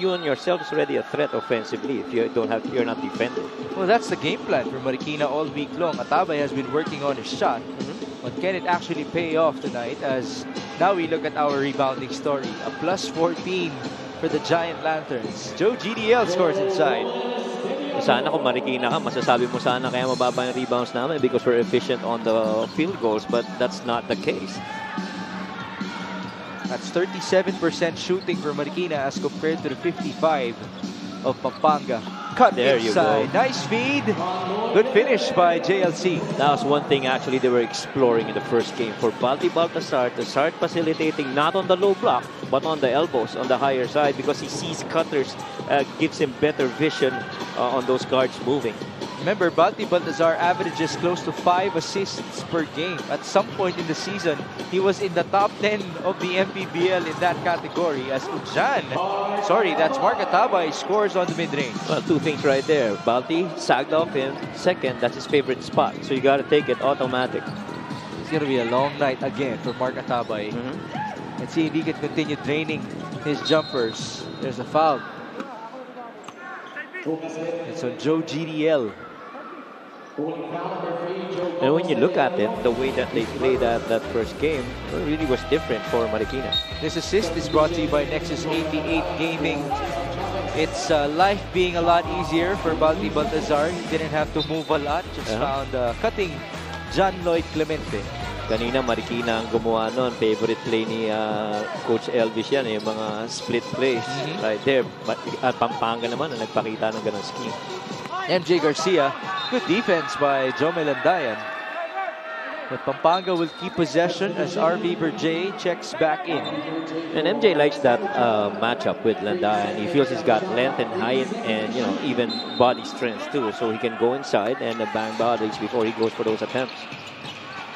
and yourself is already a threat offensively if you're not defended. Well, that's the game plan for Marikina all week long. Atabay has been working on his shot. But can it actually pay off tonight? As now we look at our rebounding story. A plus 14 for the Giant Lanterns. Joe GDL scores inside. Sana kung Marikina ka, masasabi mo sana kaya mababa yung rebounds namin because we're efficient on the field goals, but that's not the case. That's 37% shooting for Marikina as compared to the 55 of Pampanga. Cut there inside. You go. Nice feed. Good finish by JLC. That was one thing actually they were exploring in the first game for Baltasar to start facilitating not on the low block but on the elbows on the higher side, because he sees cutters, gives him better vision on those guards moving. Remember, Balti Baltazar averages close to 5 assists per game. At some point in the season, he was in the top 10 of the Mpbl in that category as that's Mark Atabay scores on the mid-range. Well, two things right there. Balti sagged off him. Second, that's his favorite spot. So you got to take it automatic. It's going to be a long night again for Mark Atabay. Let's see if he can continue draining his jumpers. There's a foul. It's on Joe GDL. And when you look at it, the way that they played that first game really was different for Marikina. This assist is brought to you by Nexus 88 Gaming. It's life being a lot easier for Balti Baltazar. He didn't have to move a lot. Just found cutting John Lloyd Clemente. Kanina Marikina ang gumawa nun. Favorite play ni Coach Elvis yan. Yung mga split plays. Right there. At Pampanga naman na nagpakita ng ganong scheme. MJ Garcia. Good defense by Jomel Landayan. But Pampanga will keep possession as RV Berjay checks back in. And MJ likes that matchup with Landayan. He feels he's got length and height and even body strength too. So he can go inside and bang bodies before he goes for those attempts.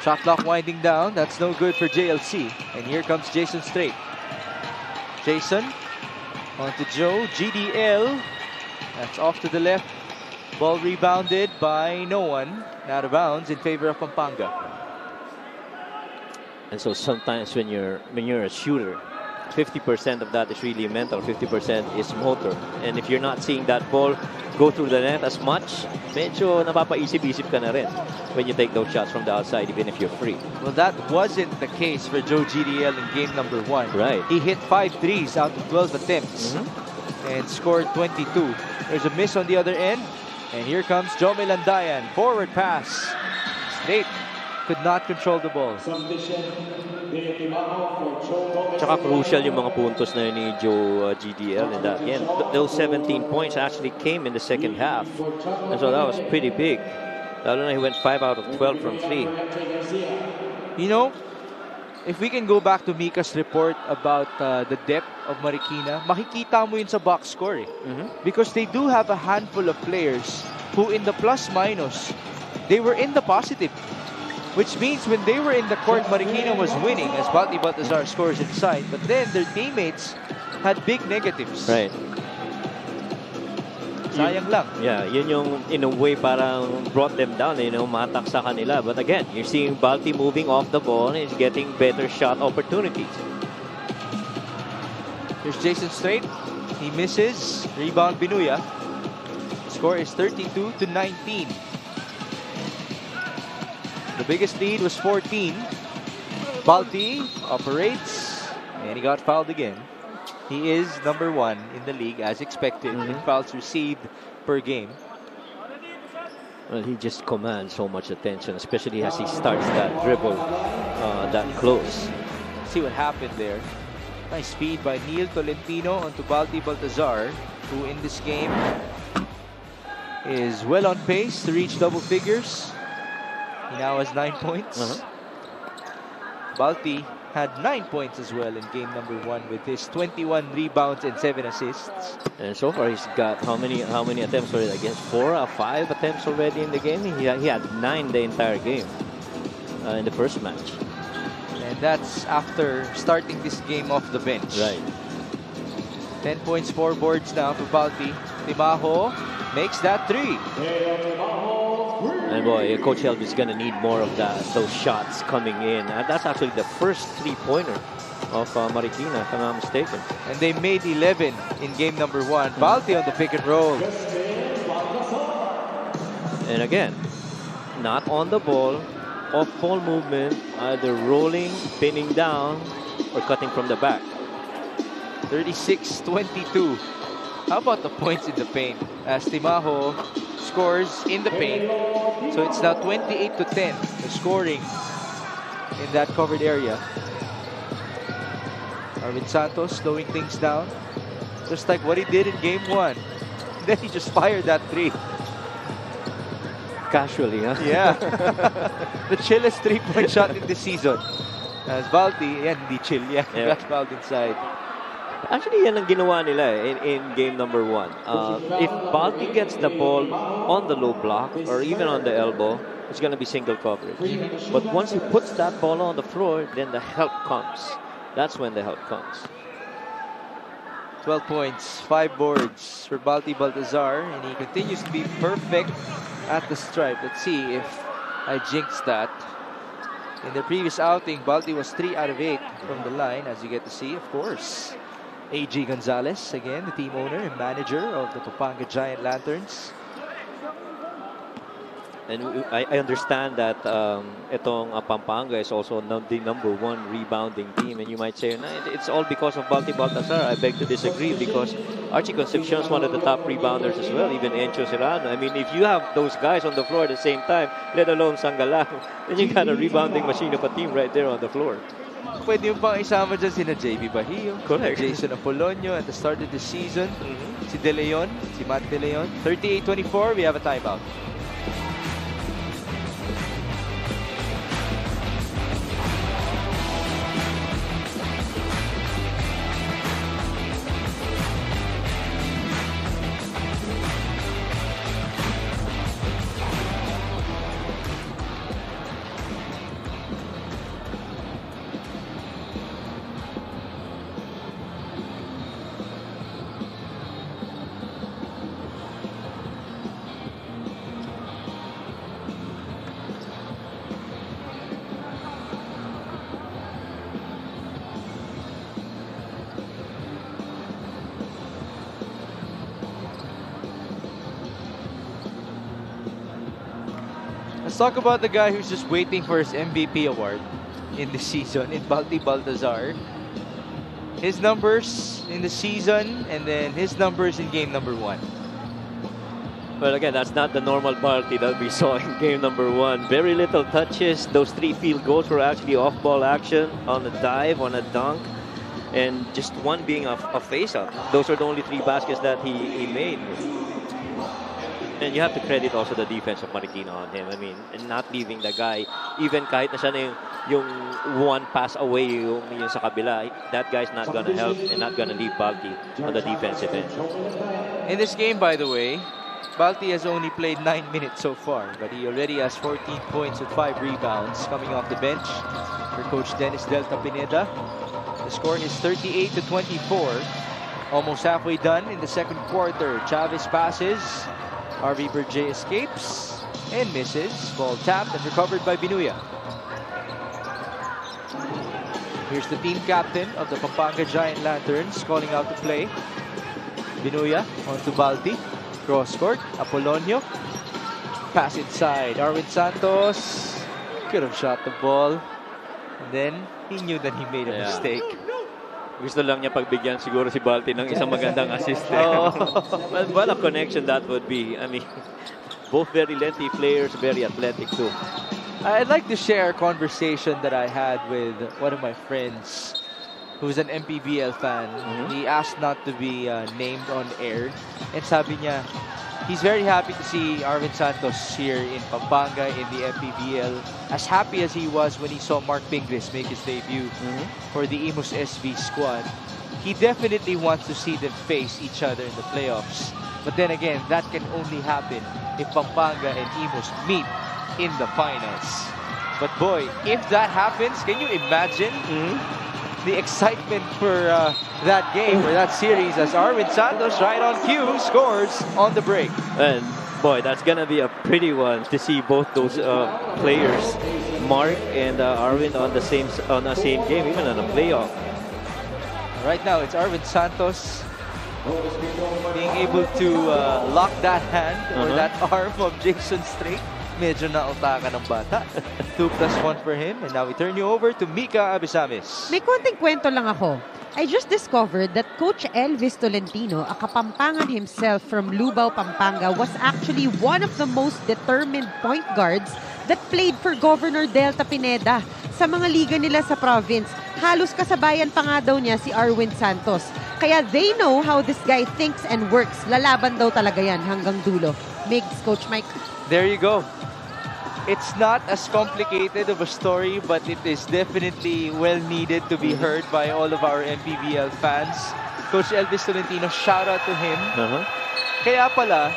Shot clock winding down. That's no good for JLC. And here comes Jason Strait. Jason on to Joe. GDL. That's off to the left. Ball rebounded by no one. Out of bounds in favor of Pampanga. And so sometimes when you're a shooter, 50% of that is really mental, 50% is motor. And if you're not seeing that ball go through the net as much, medyo napapaisip-isip ka na rin when you take those shots from the outside, even if you're free. Well, that wasn't the case for Joe GDL in game number 1. Right. He hit 5 threes out of 12 attempts and scored 22. There's a miss on the other end. And here comes Jomel Landayan. Forward pass. Straight. Could not control the ball. Tsaka crucial yung mga puntos na ni Joe GDL in that. Again, those 17 points actually came in the second half. And so that was pretty big. Lalo na he went 5 out of 12 from 3. You know, if we can go back to Mika's report about the depth of Marikina, makikita mo yun sa box score eh. Because they do have a handful of players who in the plus-minus, they were in the positive. Which means when they were in the court, Marikina was winning as Balti Baltazar scores inside. But then their teammates had big negatives. Right. Sayang lang. Yeah, yun yung in a way parang brought them down, matak sa kanila. But again, you're seeing Balti moving off the ball and he's getting better shot opportunities. Here's Jason Strait. He misses. Rebound Binuya. Score is 32-19. The biggest lead was 14. Balti operates and he got fouled again. He is number 1 in the league as expected in fouls received per game. Well, he just commands so much attention, especially as he starts that dribble that close. See what happened there. Nice speed by Neil Tolentino onto Balti Baltazar, who in this game is well on pace to reach double figures. He now has 9 points. Balti had 9 points as well in game number 1 with his 21 rebounds and 7 assists. And so far he's got how many attempts already? I guess 4 or 5 attempts already in the game. He had 9 the entire game in the first match. And that's after starting this game off the bench. Right. 10 points, 4 boards now for Balti. Timaho makes that 3. And boy, Coach Elvis is going to need more of those shots coming in. And that's actually the first 3-pointer of Marikina, if I'm not mistaken. And they made 11 in game number 1. Balti on the pick and roll. And again, not on the ball, off ball movement, either rolling, pinning down, or cutting from the back. 36-22. How about the points in the paint? As Timaho scores in the paint. So it's now 28-10. The scoring in that covered area. Arvin Santos slowing things down. Just like what he did in game 1. Then he just fired that 3. Casually, huh? Yeah. The chillest 3-point shot in the season. As Balti, yan, hindi chill. Yeah, got fouled inside. Actually, yan ang ginawa nila in game number 1. If Balti gets the ball on the low block or even on the elbow, it's going to be single coverage. But once he puts that ball on the floor, then the help comes. That's when the help comes. 12 points, 5 boards for Balti Baltazar, and he continues to be perfect at the stripe. Let's see if I jinxed that. In the previous outing, Balti was 3 out of 8 from the line, as you get to see, of course. A.G. Gonzalez, again, the team owner and manager of the Pampanga Giant Lanterns. And I understand that itong Pampanga is also the number 1 rebounding team. And you might say, no, it's all because of Balti Baltazar. I beg to disagree, because Archie Concepcion is one of the top rebounders as well, even Encho Serrano. I mean, if you have those guys on the floor at the same time, let alone Sangalang, then you got a rebounding machine of a team right there on the floor. Pwede yung pang isama dyan sina JB Bahio, Correct. Jason Apolonio at the start of the season. Si De Leon, si Matt De Leon. 38-24, we have a timeout. Let's talk about the guy who's just waiting for his MVP award in the season, in Balti Baltazar. His numbers in the season, and then his numbers in game number 1. Well, again, that's not the normal Balti that we saw in game number 1. Very little touches. Those 3 field goals were actually off-ball action, on a dive, on a dunk, and just one being a face-up. Those are the only 3 baskets that he made. And you have to credit also the defense of Marikina on him. I mean, and not leaving the guy, even kahit na siya na yung one pass away yung sa kabila, that guy's not gonna help and not gonna leave Balti on the defensive end. In this game, by the way, Balti has only played 9 minutes so far, but he already has 14 points with 5 rebounds coming off the bench for Coach Dennis Delta Pineda. The score is 38-24. Almost halfway done in the second quarter. Chavez passes. RV Berge escapes and misses. Ball tapped and recovered by Binuya. Here's the team captain of the Pampanga Giant Lanterns calling out the play. Binuya onto Balti. Cross court. Apolonio. Pass inside. Arwin Santos could have shot the ball. And then he knew that he made a mistake. Gusto lang niya pagbigyan siguro si Balti ng isang magandang assist. But what a connection that would be. I mean, both very lengthy players, very athletic too. I'd like to share a conversation that I had with one of my friends who's an Mpbl fan. He asked not to be named on air. And sabi niya, he's very happy to see Arvin Santos here in Pampanga in the Mpbl. As happy as he was when he saw Mark Pingris make his debut for the Imus SV squad. He definitely wants to see them face each other in the playoffs. But then again, that can only happen if Pampanga and Imus meet in the finals. But boy, if that happens, can you imagine the excitement for that game, for that series, as Arvin Santos, right on cue, scores on the break. And boy, that's gonna be a pretty one to see both those players, Mark and Arvin, on the same game, even on a playoff. Right now, it's Arvin Santos being able to lock that hand or that arm of Jason Strait. Medyo nautakan ng bata. 2+1 for him. And now we turn you over to Mika Abisamis. May konting kwento lang ako. I just discovered that Coach Elvis Tolentino, a Kapampangan himself from Lubao, Pampanga, was actually one of the most determined point guards that played for Governor Delta Pineda sa mga liga nila sa province. Halos kasabayan pa nga daw niya si Arwin Santos. Kaya they know how this guy thinks and works. Lalaban daw talaga yan hanggang dulo. Migs, Coach Mike. There you go. It's not as complicated of a story, but it is definitely well needed to be heard by all of our Mpbl fans. Coach Elvis Tolentino, shout out to him. Uh-huh. Kaya pala,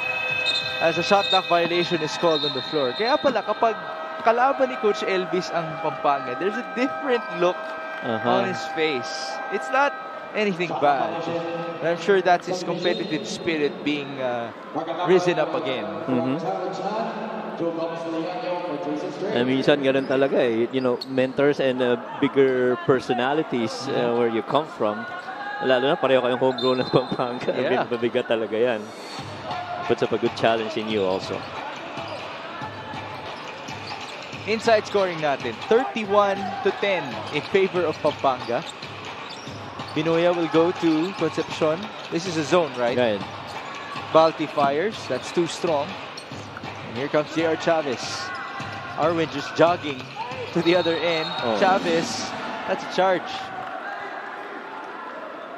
as a shot clock violation is called on the floor, kaya pala kapag kalaban ni Coach Elvis ang Pampanga, there's a different look on his face. It's not anything bad. And I'm sure that's his competitive spirit being risen up again. Minsan ganun talaga eh. You know, mentors and bigger personalities where you come from. Lalo na pareho kayong homegrown ng Pampanga. Yeah. Mabigat talaga yan. Puts up a good challenge in you also. Inside scoring natin, 31-10 in favor of Pampanga. Binoya will go to Concepcion. This is a zone, right? Right. Balti fires. That's too strong. And here comes J.R. Chavez. Arwin just jogging to the other end. Chavez, that's a charge.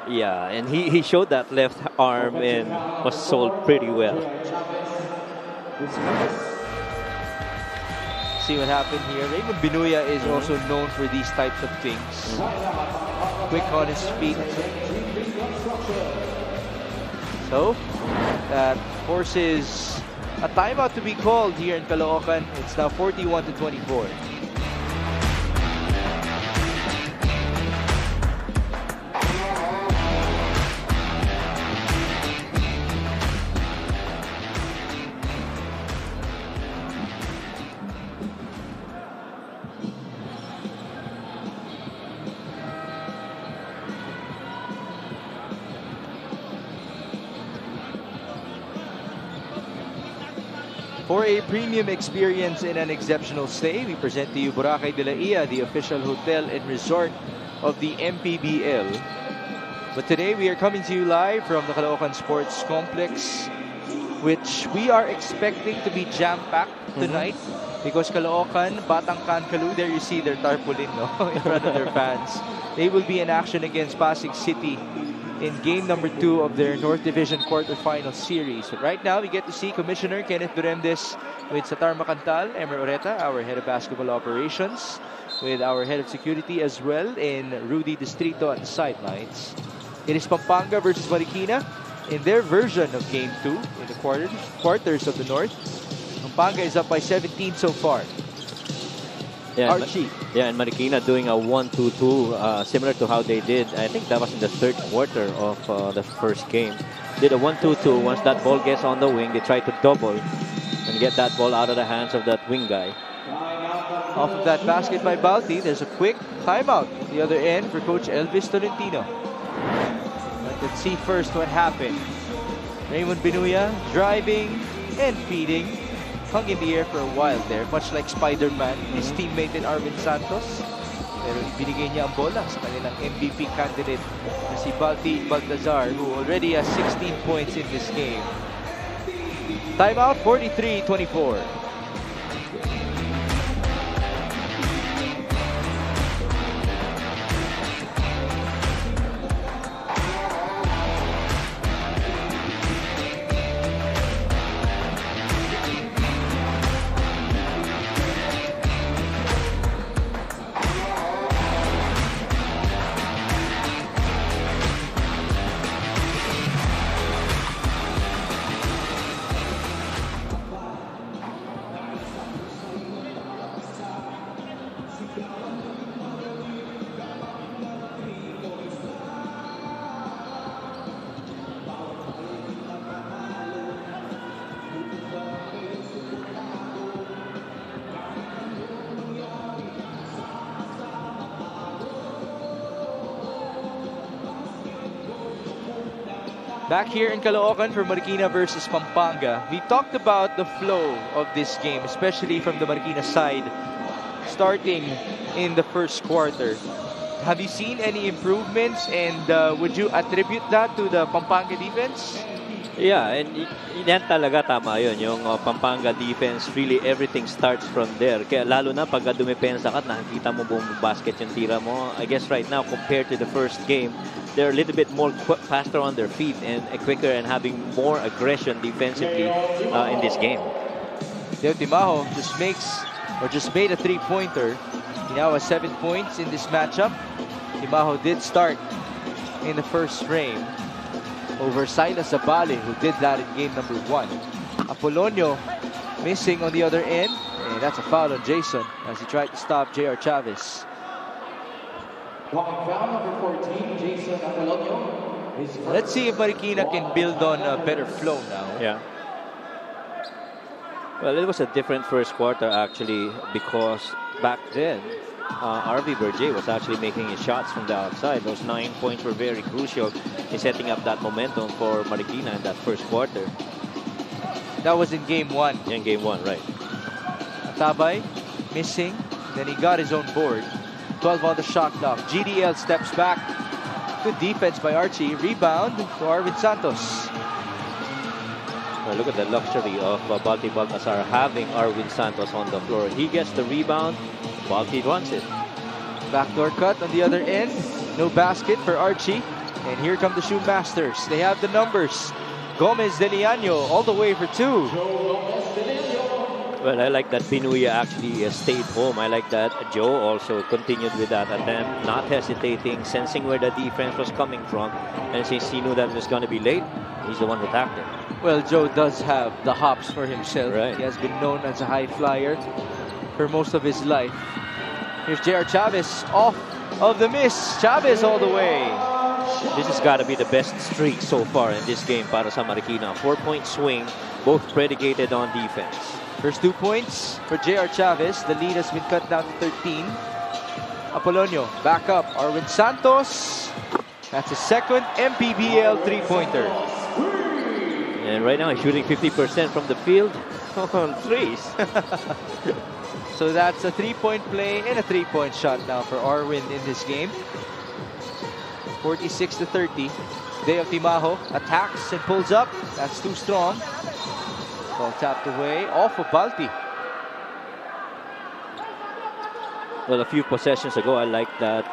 Yeah, and he showed that left arm and was sold pretty well. See what happened here. Raymond Binuya is also known for these types of things. Quick on his feet. So, that forces a timeout to be called here in Caloocan. It's now 41-24. For a premium experience and an exceptional stay, we present to you Boracay de la Ia, the official hotel and resort of the Mpbl. But today we are coming to you live from the Caloocan Sports Complex, which we are expecting to be jam-packed tonight because Caloocan, Batangkan, Kalu, there you see their tarpaulin in front of their fans. They will be in action against Pasig City in game number 2 of their North Division quarterfinal series. But right now, we get to see Commissioner Kenneth Duremdes with Satar Macantal, Emer Oreta, our head of basketball operations, with our head of security as well, in Rudy Distrito at the sidelines. It is Pampanga versus Marikina in their version of game 2 in the quarters of the North. Pampanga is up by 17 so far. Yeah, Archie. Yeah, and Marikina doing a 1-2-2, similar to how they did. I think that was in the third quarter of the first game. Did a 1-2-2. Once that ball gets on the wing, they try to double and get that ball out of the hands of that wing guy. Off of that basket by Balti, there's a quick timeout at the other end for Coach Elvis Tolentino. Let's see first what happened. Raymond Binuya driving and feeding. Hung in the air for a while there, much like Spider-Man, his teammate in Arvin Santos. Pero binigay niya ang bola sa kanilang MVP candidate na si Balti Baltazar, who already has 16 points in this game. Timeout, 43-24. Back here in Caloocan for Marikina versus Pampanga. We talked about the flow of this game, especially from the Marikina side, starting in the first quarter. Have you seen any improvements, and would you attribute that to the Pampanga defense? Yeah, and yan talaga tama yun. Yung Pampanga defense, really everything starts from there. Kaya lalo na pag dumepensa ka at nakikita mo buong basket yung tira mo. I guess right now, compared to the first game, they're a little bit more faster on their feet and quicker and having more aggression defensively in this game. Deo Timaho just made a three-pointer. He now has 7 points in this matchup. Timaho did start in the first frame. over Silas Abale, who did that in game number 1. Apolonio missing on the other end, and that's a foul on Jason as he tried to stop J.R. Chavez. Walking foul number 14, Jason Apolonio. Let's see if Marikina can build on a better flow now. Yeah. Well, it was a different first quarter actually, because back then RV Berger was actually making his shots from the outside. Those 9 points were very crucial in setting up that momentum for Marikina in that first quarter. That was in game 1. In game 1, right. Tabay missing, then he got his own board. 12 on the shot clock. GDL steps back. Good defense by Archie. Rebound to Arvin Santos. Well, look at the luxury of Balti Baltasar having Arvin Santos on the floor. He gets the rebound, Balti wants it. Backdoor cut on the other end. No basket for Archie. And here come the Shoe Masters. They have the numbers. Gomez De Liano all the way for 2. Well, I like that Binuya actually stayed home. I like that Joe also continued with that attempt, not hesitating, sensing where the defense was coming from. And since he knew that it was going to be late, he's the one who attacked it. Well, Joe does have the hops for himself. Right. He has been known as a high flyer for most of his life. Here's J.R. Chavez off of the miss. Chavez all the way. This has got to be the best streak so far in this game para sa Marikina. 4-point swing, both predicated on defense. First 2 points for J.R. Chavez. The lead has been cut down to 13. Apolonio back up. Arvin Santos. That's a second Mpbl three-pointer. And right now he's shooting 50% from the field on threes. So that's a 3-point play and a 3-point shot now for Arvin in this game. 46-30. Deo Timajo attacks and pulls up. That's too strong. Ball tapped away off of Balti. Well, a few possessions ago, I like that.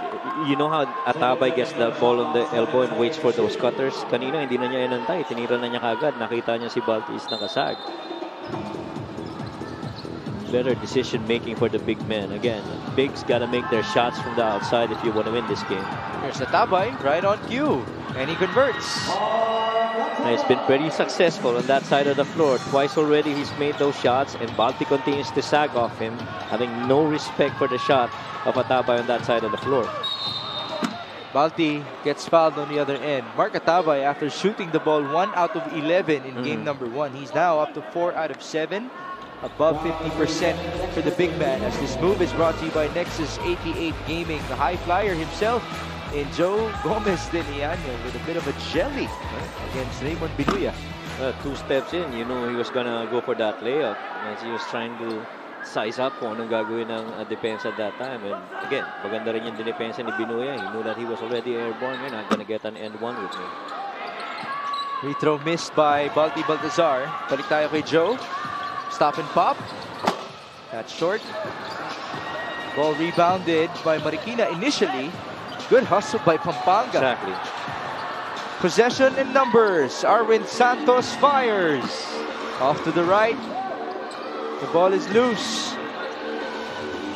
You know how Atabay gets the ball on the elbow and waits for those cutters? Kanina, hindi na niya inantay. Tinira na niya kagad. Nakita niya si Balti is nakasag. Better decision making for the big men. Again, bigs got to make their shots from the outside if you want to win this game. Here's Atabay right on cue. And he converts. Now, it's been pretty successful on that side of the floor. Twice already he's made those shots, and Balti continues to sag off him, having no respect for the shot of Atabay on that side of the floor. Balti gets fouled on the other end. Mark Atabay, after shooting the ball 1 out of 11 in game number 1, he's now up to 4 out of 7, above 50% for the big man. As this move is brought to you by Nexus 88 Gaming, the high flyer himself, in Joe Gomez De Liano with a bit of a jelly against Raymond Binuya. 2 steps in, you know he was gonna go for that layup as he was trying to size up kung anong gagawin ng defense at that time. And again, maganda rin yung dinepensa ni Binuya. He knew that he was already airborne. You're not gonna get an end one with me. Free throw missed by Balti Baltazar. Balik tayo kay Joe. Stop and pop. That's short. Ball rebounded by Marikina initially. Good hustle by Pampanga. Exactly. Possession and numbers. Arvin Santos fires. Off to the right. The ball is loose.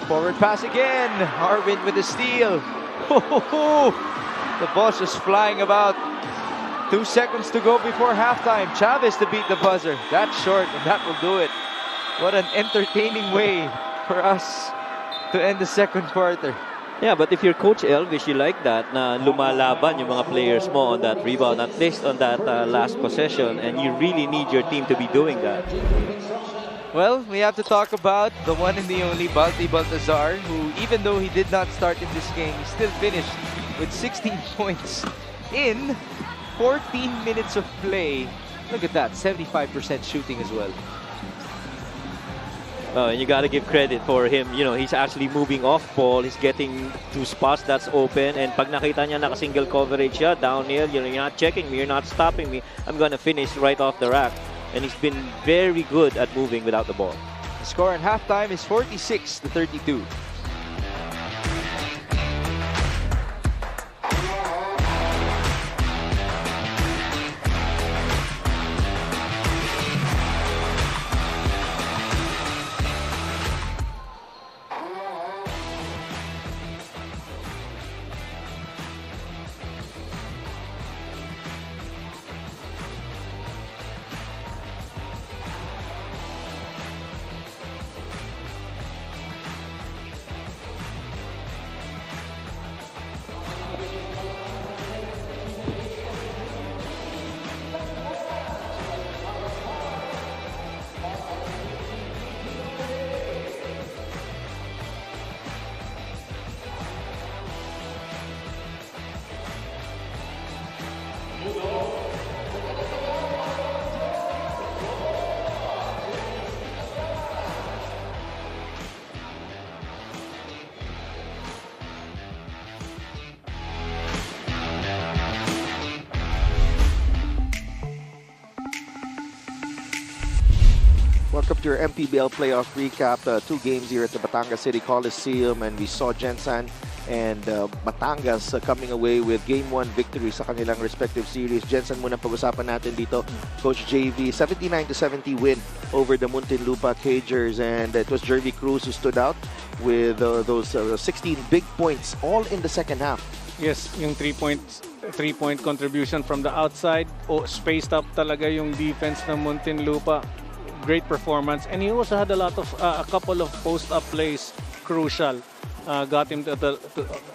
Forward pass again. Arvin with the steal. The ball's just flying about. 2 seconds to go before halftime. Chavez to beat the buzzer. That's short, and that will do it. What an entertaining way for us to end the second quarter. Yeah, but if you're Coach Elvis, you like that na lumalaban yung mga players mo on that rebound, at least on that last possession, and you really need your team to be doing that. Well, we have to talk about the one and the only Balti Baltazar, who, even though he did not start in this game, he still finished with 16 points in 14 minutes of play. Look at that, 75% shooting as well. And you got to give credit for him. You know, he's actually moving off ball. He's getting to spots that's open. And pag nakita niya naka-single coverage siya, downhill, you're not checking me, you're not stopping me. I'm going to finish right off the rack. And he's been very good at moving without the ball. The score at halftime is 46-32. welcome to your MPBL playoff recap. 2 games here at the Batangas City Coliseum, and we saw Gensan and Batangas coming away with Game 1 victory sa kanilang respective series. Gensan muna pag-usapan natin dito. Coach JV, 79-70 win over the Muntinlupa Cagers, and it was Jervy Cruz who stood out with those 16 big points all in the second half. Yes, yung 3-point contribution from the outside. Spaced up talaga yung defense ng Muntinlupa. Great performance, and he also had a couple of post-up plays crucial. Got him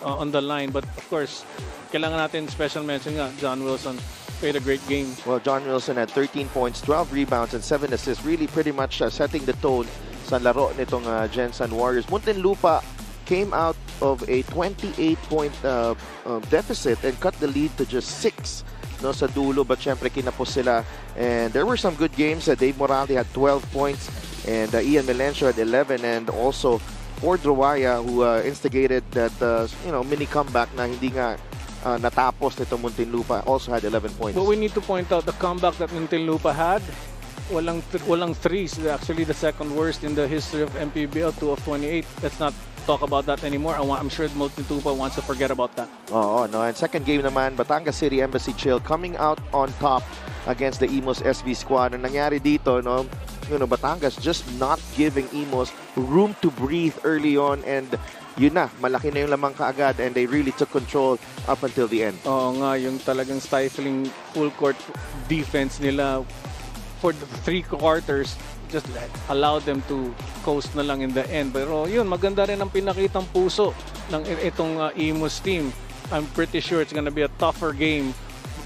on the line, but of course, kailangan natin special mention nga, John Wilson played a great game. Well, John Wilson had 13 points, 12 rebounds, and 7 assists, really pretty much setting the tone sa laro nitong Gensan Warriors. Muntinlupa came out of a 28-point deficit and cut the lead to just 6 sa dulo, but syempre kinapos sila, and there were some good games. Dave Morales had 12 points, and Ian Melencio had 11, and also Ford Rawaya, who instigated that mini comeback na hindi nga natapos nito Muntinlupa, also had 11 points. But we need to point out the comeback that Muntinlupa had. Walang threes. Actually, the second worst in the history of MPBL, 2 of 28. Let's not talk about that anymore. I'm sure Muntinlupa wants to forget about that. Oh no. And second game naman, Batangas City Embassy Chill coming out on top against the Imos SV squad. Ang nangyari dito, Batangas just not giving Imos room to breathe early on, and yun na, malaki na yung lamang kaagad, and they really took control up until the end. Oo nga, yung talagang stifling full court defense nila for the 3 quarters just allowed them to coast na lang in the end. Pero yun, maganda rin ang pinakitang puso ng itong Imos team. I'm pretty sure it's gonna be a tougher game.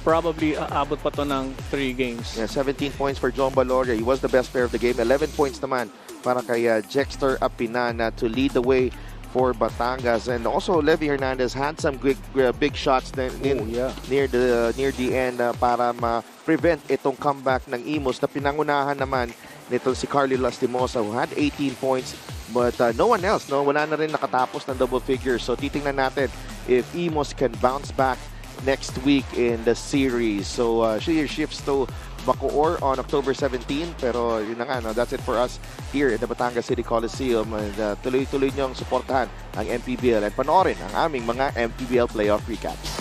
Probably aabot pa to ng 3 games. Yeah, 17 points for John Baloria. He was the best player of the game. 11 points naman para kay Jexter Apinana to lead the way for Batangas. And also Levy Hernandez had some big shots near the end para ma-prevent itong comeback ng Imos na pinangunahan naman nitong si Carly Lastimosa, who had 18 points. But no one else, wala na rin nakatapos ng double figures. So titingnan natin if Imos can bounce back next week in the series. So she shifts to Bacoor on October 17. Pero yun na nga, that's it for us here in the Batangas City Coliseum. And tuloy-tuloy niyong suportahan ang MPBL at panoorin ang aming mga MPBL playoff recaps.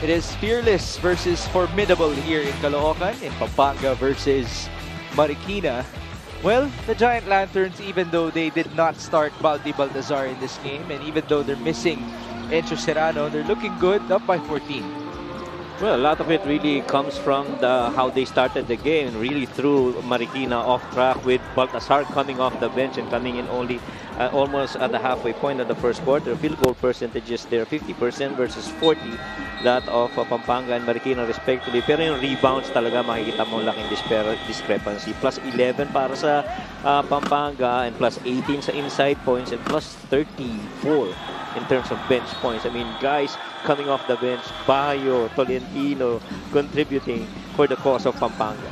It is fearless versus formidable here in Caloocan, in Pampanga versus Marikina. Well, the Giant Lanterns, even though they did not start Balti Baltazar in this game, and even though they're missing Encho Serrano, they're looking good, up by 14. Well, a lot of it really comes from how they started the game. Really threw Marikina off track with Baltasar coming off the bench and coming in only almost at the halfway point of the first quarter. Field goal percentages there, 50% versus 40. That of Pampanga and Marikina respectively. Pero yung rebounds talaga makikita mo laking discrepancy. Plus 11 para sa Pampanga and plus 18 sa inside points and plus 34 in terms of bench points. I mean, guys coming off the bench, Bayo, Tolentino contributing for the cause of Pampanga.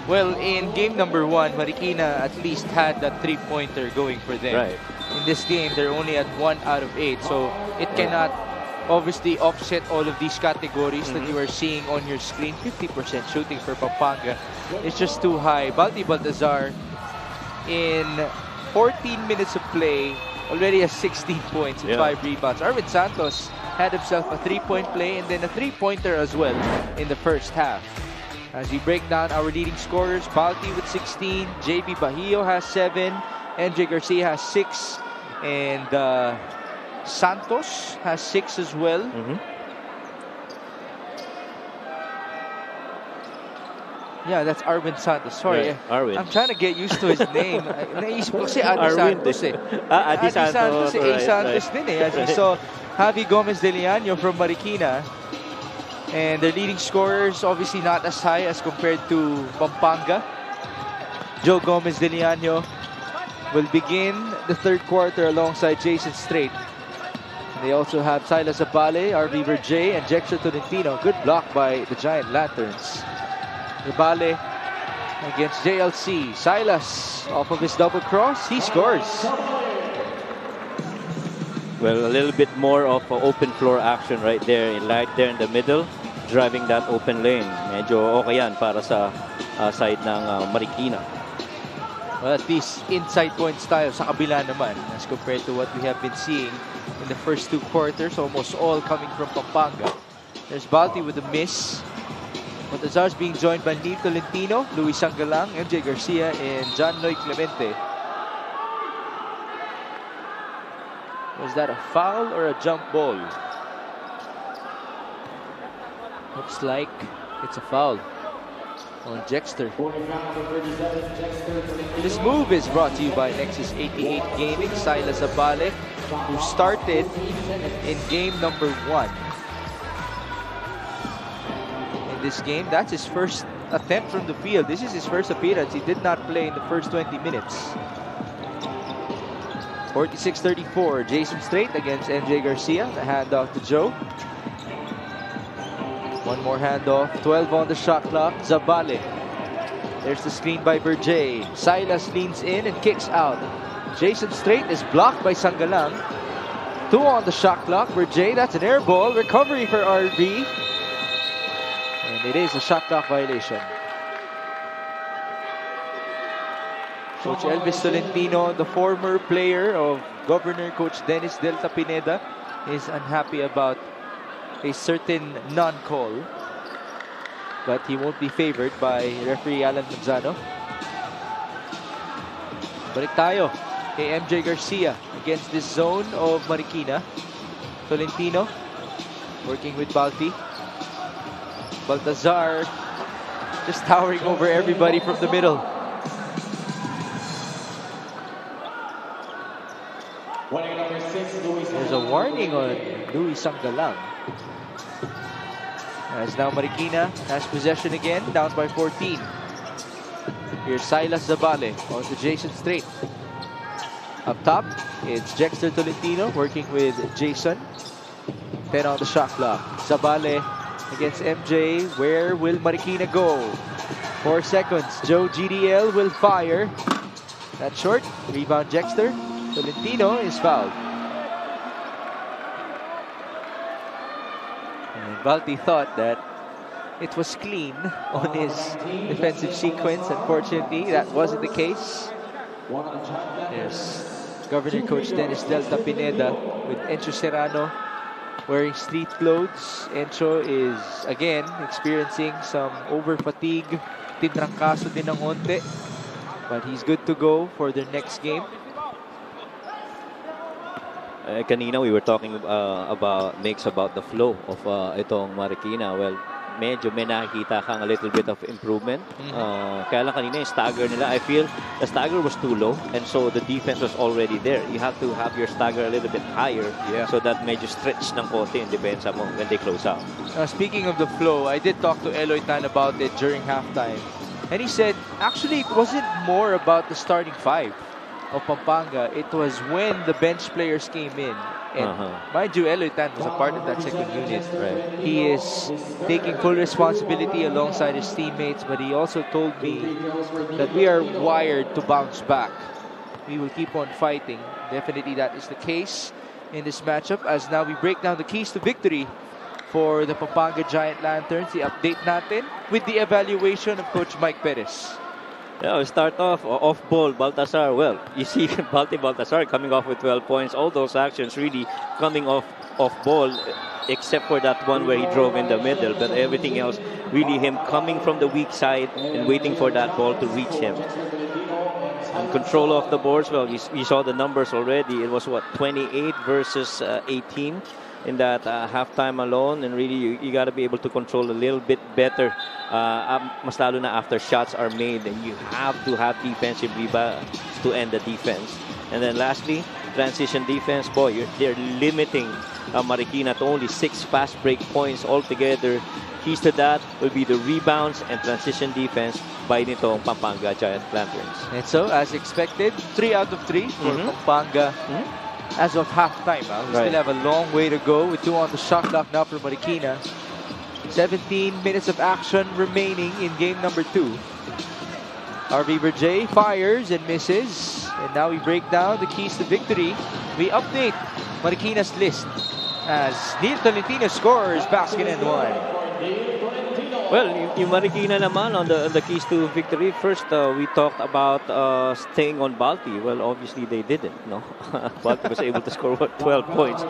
Well, in game number 1, Marikina at least had that three-pointer going for them. Right. In this game, they're only at 1 out of 8, so it cannot obviously offset all of these categories that you are seeing on your screen. 50% shooting for Pampanga. It's just too high. Balti Baltazar, in 14 minutes of play, already has 16 points and 5 rebounds. Arvin Santos had himself a 3-point play and then a 3-pointer as well in the first half. As we break down our leading scorers, Balti with 16, JB Bahio has 7, MJ Garcia has 6, and Santos has 6 as well. Yeah, that's Arvin Santos. Sorry, Arvin. I'm trying to get used to his name. Naisip ko si Adi Santos eh. Adi Santos. A Santos din eh. As we saw, Javi Gomez de Leaño from Marikina. And their leading scorers obviously not as high as compared to Pampanga. Joe Gomez de Leaño will begin the third quarter alongside Jason Strait. They also have Silas Abale, RV Verjay, and Jexter Tolentino. Good block by the Giant Lanterns. Abale against JLC. Silas off of his double cross. He scores. Well, a little bit more of open floor action right there in the middle, driving that open lane. Medyo okay yan para sa side ng Marikina. Well, at least inside point style sa kabila naman as compared to what we have been seeing in the first 2 quarters, almost all coming from Pampanga. There's Balti with a miss. Baltazar's being joined by Neil Tolentino, Luis Sangalang, MJ Garcia, and John Loy Clemente. Was that a foul or a jump ball? Looks like it's a foul on Jexter. This move is brought to you by Nexus 88 Gaming. Silas Abale, who started in game number 1. In this game, that's his first attempt from the field. This is his first appearance. He did not play in the first 20 minutes. 46-34, Jason Strait against MJ Garcia. The handoff to Joe. One more handoff, 12 on the shot clock, Zabale. There's the screen by Verjay. Silas leans in and kicks out. Jason Strait is blocked by Sangalang. 2 on the shot clock, Verjay, that's an air ball. Recovery for RB. And it is a shot clock violation. Coach Elvis Tolentino, the former player of Governor Coach Dennis Delta Pineda, is unhappy about a certain non-call. But he won't be favored by referee Alan Manzano. Balik tayo kay MJ Garcia against this zone of Marikina. Tolentino working with Balti. Baltazar just towering over everybody from the middle. There's a warning on Luis Sangalang. As now Marikina has possession again, down by 14. Here's Silas Zabale on to Jason Strait. Up top, it's Jexter Tolentino working with Jason. 10 on the shot clock. Zabale against MJ. Where will Marikina go? 4 seconds. Joe GDL will fire. That's short. Rebound Jexter. Tolentino is fouled. And Balti thought that it was clean on his defensive sequence. Unfortunately, that wasn't the case. There's Governor Coach Dennis Delta Pineda with Encho Serrano wearing street clothes. Encho is, again, experiencing some over-fatigue. Tinrangkaso din ng onte. But he's good to go for their next game. Kanina we were talking about the flow of itong Marikina. Well, medyo may nakikita kang a little bit of improvement. Kaya lang kanina yung stagger nila, I feel the stagger was too low and so the defense was already there. You have to have your stagger a little bit higher so that medyo stretch ng konti yung depensa mo when they close out. Speaking of the flow, I did talk to Eloy Tan about it during halftime. And he said, actually, it wasn't more about the starting five of Pampanga. It was when the bench players came in. And mind you, Eloy Tan was a part of that second unit. Right. He is taking full responsibility alongside his teammates, but he also told me that we are wired to bounce back. We will keep on fighting. Definitely that is the case in this matchup as now we break down the keys to victory for the Pampanga Giant Lanterns. The update natin with the evaluation of Coach Mike Perez. Yeah, we start off ball, Baltasar. Well, you see Baltasar coming off with 12 points. All those actions really coming off ball, except for that one where he drove in the middle. But everything else, really him coming from the weak side and waiting for that ball to reach him. And control of the boards, well, you saw the numbers already. It was, what, 28 versus 18 in that halftime alone. And really, you got to be able to control a little bit better. Mas lalo na after shots are made. And you have to have defensive rebounds to end the defense. And then lastly, transition defense. Boy, they're limiting Marikina to only 6 fast break points altogether. Keys to that will be the rebounds and transition defense by nitong Pampanga Giant Lanterns. And so, as expected, 3 out of 3 for Pampanga as of halftime. We still have a long way to go with 2 on the shot clock now for Marikina. 17 minutes of action remaining in game number 2. RV Berjay fires and misses. And now we break down the keys to victory. We update Marikina's list as Neil Tolentino scores basket and one. Well, yung Marikina naman on the keys to victory. First, we talked about staying on Balti. Well, obviously they didn't. No, Balti was able to score 12 points.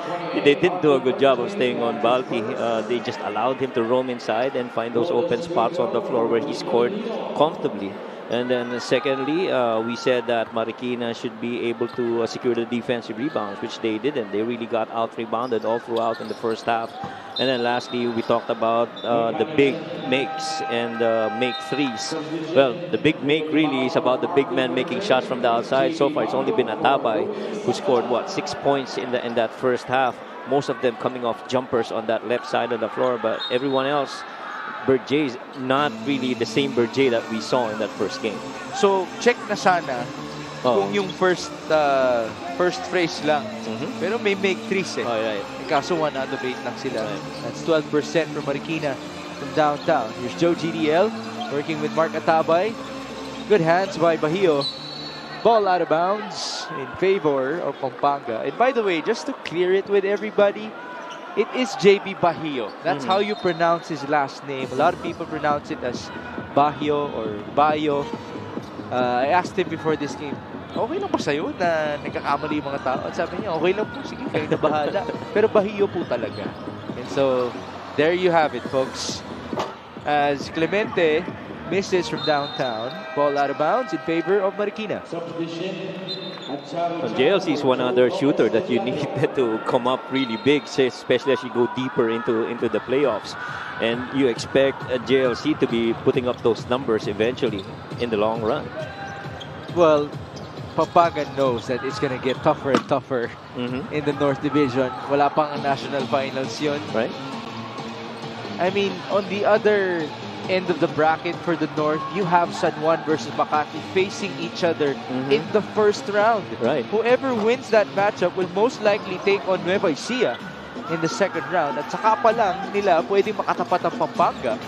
They didn't do a good job of staying on Balti. They just allowed him to roam inside and find those open spots on the floor where he scored comfortably. And then secondly, we said that Marikina should be able to secure the defensive rebounds, which they didn't. They really got out-rebounded all throughout in the first half. And then lastly, we talked about the big makes and make threes. Well, the big make really is about the big man making shots from the outside. So far, it's only been Atabay who scored, 6 points in that first half. Most of them coming off jumpers on that left side of the floor. But everyone else, Berjay is not really the same Berjay that we saw in that first game. So, check na sana kung yung first phrase lang. Pero may make threes eh. Right. Kaso 1 out of 8 lang sila. That's 12% for Marikina from downtown. Here's Joe GDL working with Mark Atabay. Good hands by Bahio. Ball out of bounds in favor of Pampanga. And by the way, just to clear it with everybody, it is JB Bahio. That's how you pronounce his last name. A lot of people pronounce it as Bahio or Bayo. I asked him before this game, okay lang ba sa'yo na nagkakamali yung mga tao? At sabi niya, okay lang po, sige, kayo na bahala. Pero Bahio po talaga. And so, there you have it, folks. As Clemente misses from downtown, ball out of bounds in favor of Marikina. JLC is one other shooter that you need to come up really big, especially as you go deeper into the playoffs. And you expect JLC to be putting up those numbers eventually in the long run. Well, Pampanga knows that it's going to get tougher and tougher in the North Division. Wala pang national finals yun. Right. I mean, on the other end of the bracket for the North, you have San Juan versus Makati facing each other in the first round. Right. Whoever wins that matchup will most likely take on Nueva Ecija in the second round. At saka pa lang nila pwedeng makatapat ang Pampanga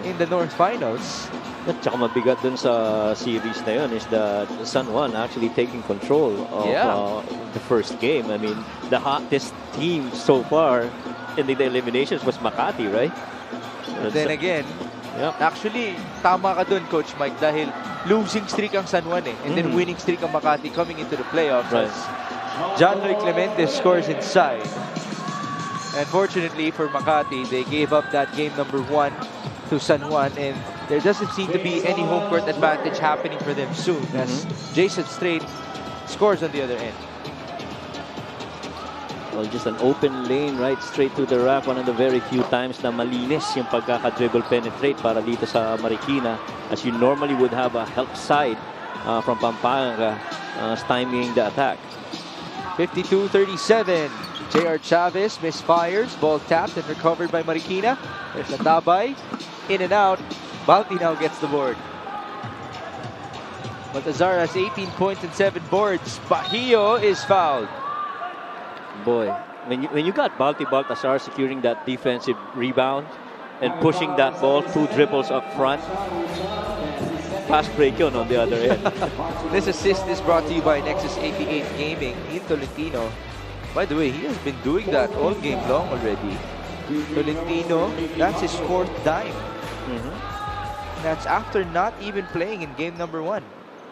in the North Finals. At saka mabigat dun sa series na yun is that San Juan actually taking control of the first game. I mean, the hottest team so far in the eliminations was Makati, right? Then again, actually, tama ka dun, Coach Mike, dahil losing streak ang San Juan and then winning streak ang Makati coming into the playoffs. Right. John Lloyd Clemente scores inside. Unfortunately for Makati, they gave up that game number 1 to San Juan, and there doesn't seem to be any home court advantage happening for them soon as Jason Strait scores on the other end. Well, just an open lane right straight to the rack. One of the very few times na malinis yung pagkaka-dribble penetrate para dito sa Marikina, as you normally would have a help side from Pampanga stymieing the attack. 52-37. J.R. Chavez misfires. Ball tapped and recovered by Marikina. There's Natabay. In and out. Balti now gets the board. Baltazar has 18 points and 7 boards. Bahio is fouled. Boy, when you got Baltazar securing that defensive rebound and pushing that ball 2 dribbles up front, fast break yun on the other end. This assist is brought to you by Nexus 88 Gaming in Tolentino. By the way, he has been doing that all game long already. Tolentino, that's his 4th dime. That's after not even playing in game number 1.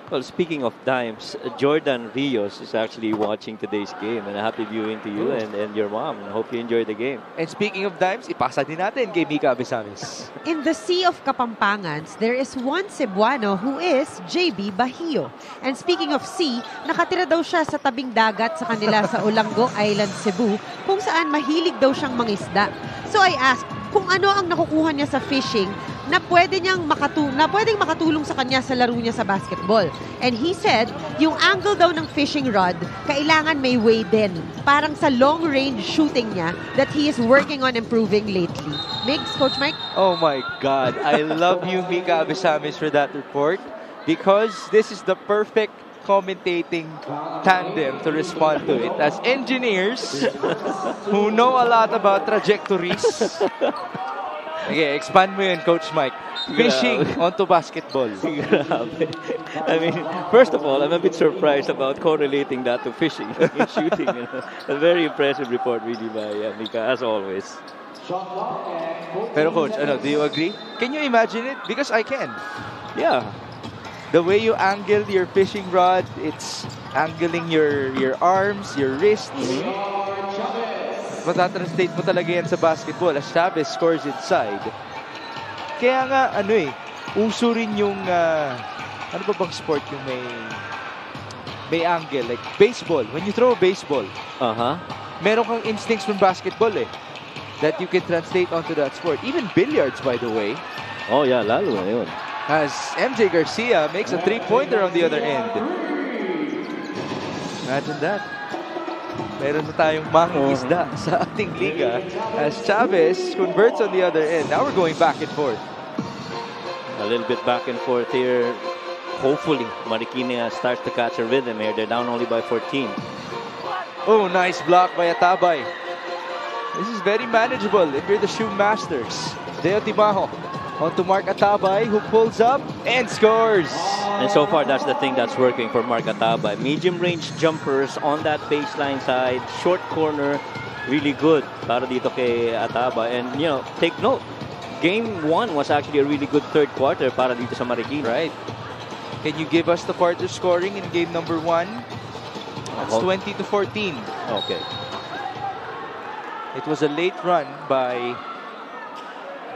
Well, speaking of dimes, Jordan Rios is actually watching today's game, and a happy viewing to you and your mom. I hope you enjoyed the game. And speaking of dimes, ipasa din natin kay Mika Abesamis. In the sea of Kapampangans, there is one Cebuano who is JB Bahio. And speaking of sea, nakatira daw siya sa tabing dagat sa kanila sa Olango Island, Cebu, kung saan mahilig daw siyang mangisda. So I asked kung ano ang nakukuha niya sa fishing na pwedeng makatulong sa kanya sa laro niya sa basketball. And he said, yung angle daw ng fishing rod, kailangan may way din. Parang sa long-range shooting niya that he is working on improving lately. Migs, Coach Mike? Oh my God. I love you, Mika Abesamis, for that report, because this is the perfect commentating tandem to respond to it. As engineers who know a lot about trajectories. Okay, expand mo yun, Coach Mike. Fishing onto basketball. I mean, first of all, I'm a bit surprised about correlating that to fishing and shooting. You know? A very impressive report really by Mika, as always. Pero Coach, do you agree? Can you imagine it? Because I can. Yeah. The way you angle your fishing rod, it's angling your arms, your wrists. Matatranslate mo talaga yan sa basketball as Chavez scores inside. Kaya nga, uso rin yung, ano ba bang sport yung may angle? Like baseball. When you throw a baseball, meron kang instincts from basketball that you can translate onto that sport. Even billiards, by the way. Oh yeah, lalo na yun. As MJ Garcia makes a 3-pointer on the other end. Imagine that. Meron na tayong mangingisda sa ating liga as Chavez converts on the other end. Now we're going back and forth. A little bit back and forth here. Hopefully, Marikina starts to catch a rhythm here. They're down only by 14. Oh, nice block by Atabay. This is very manageable if you're the shoe masters. Deo Tibajo onto Mark Atabay, who pulls up and scores. And so far, that's the thing that's working for Mark Atabay. Medium range jumpers on that baseline side, short corner, really good para dito kay Atabay. And you know, take note, game 1 was actually a really good third quarter para dito sa Marikina. Right. Can you give us the quarter scoring in game number 1? That's 20-14. Okay. It was a late run by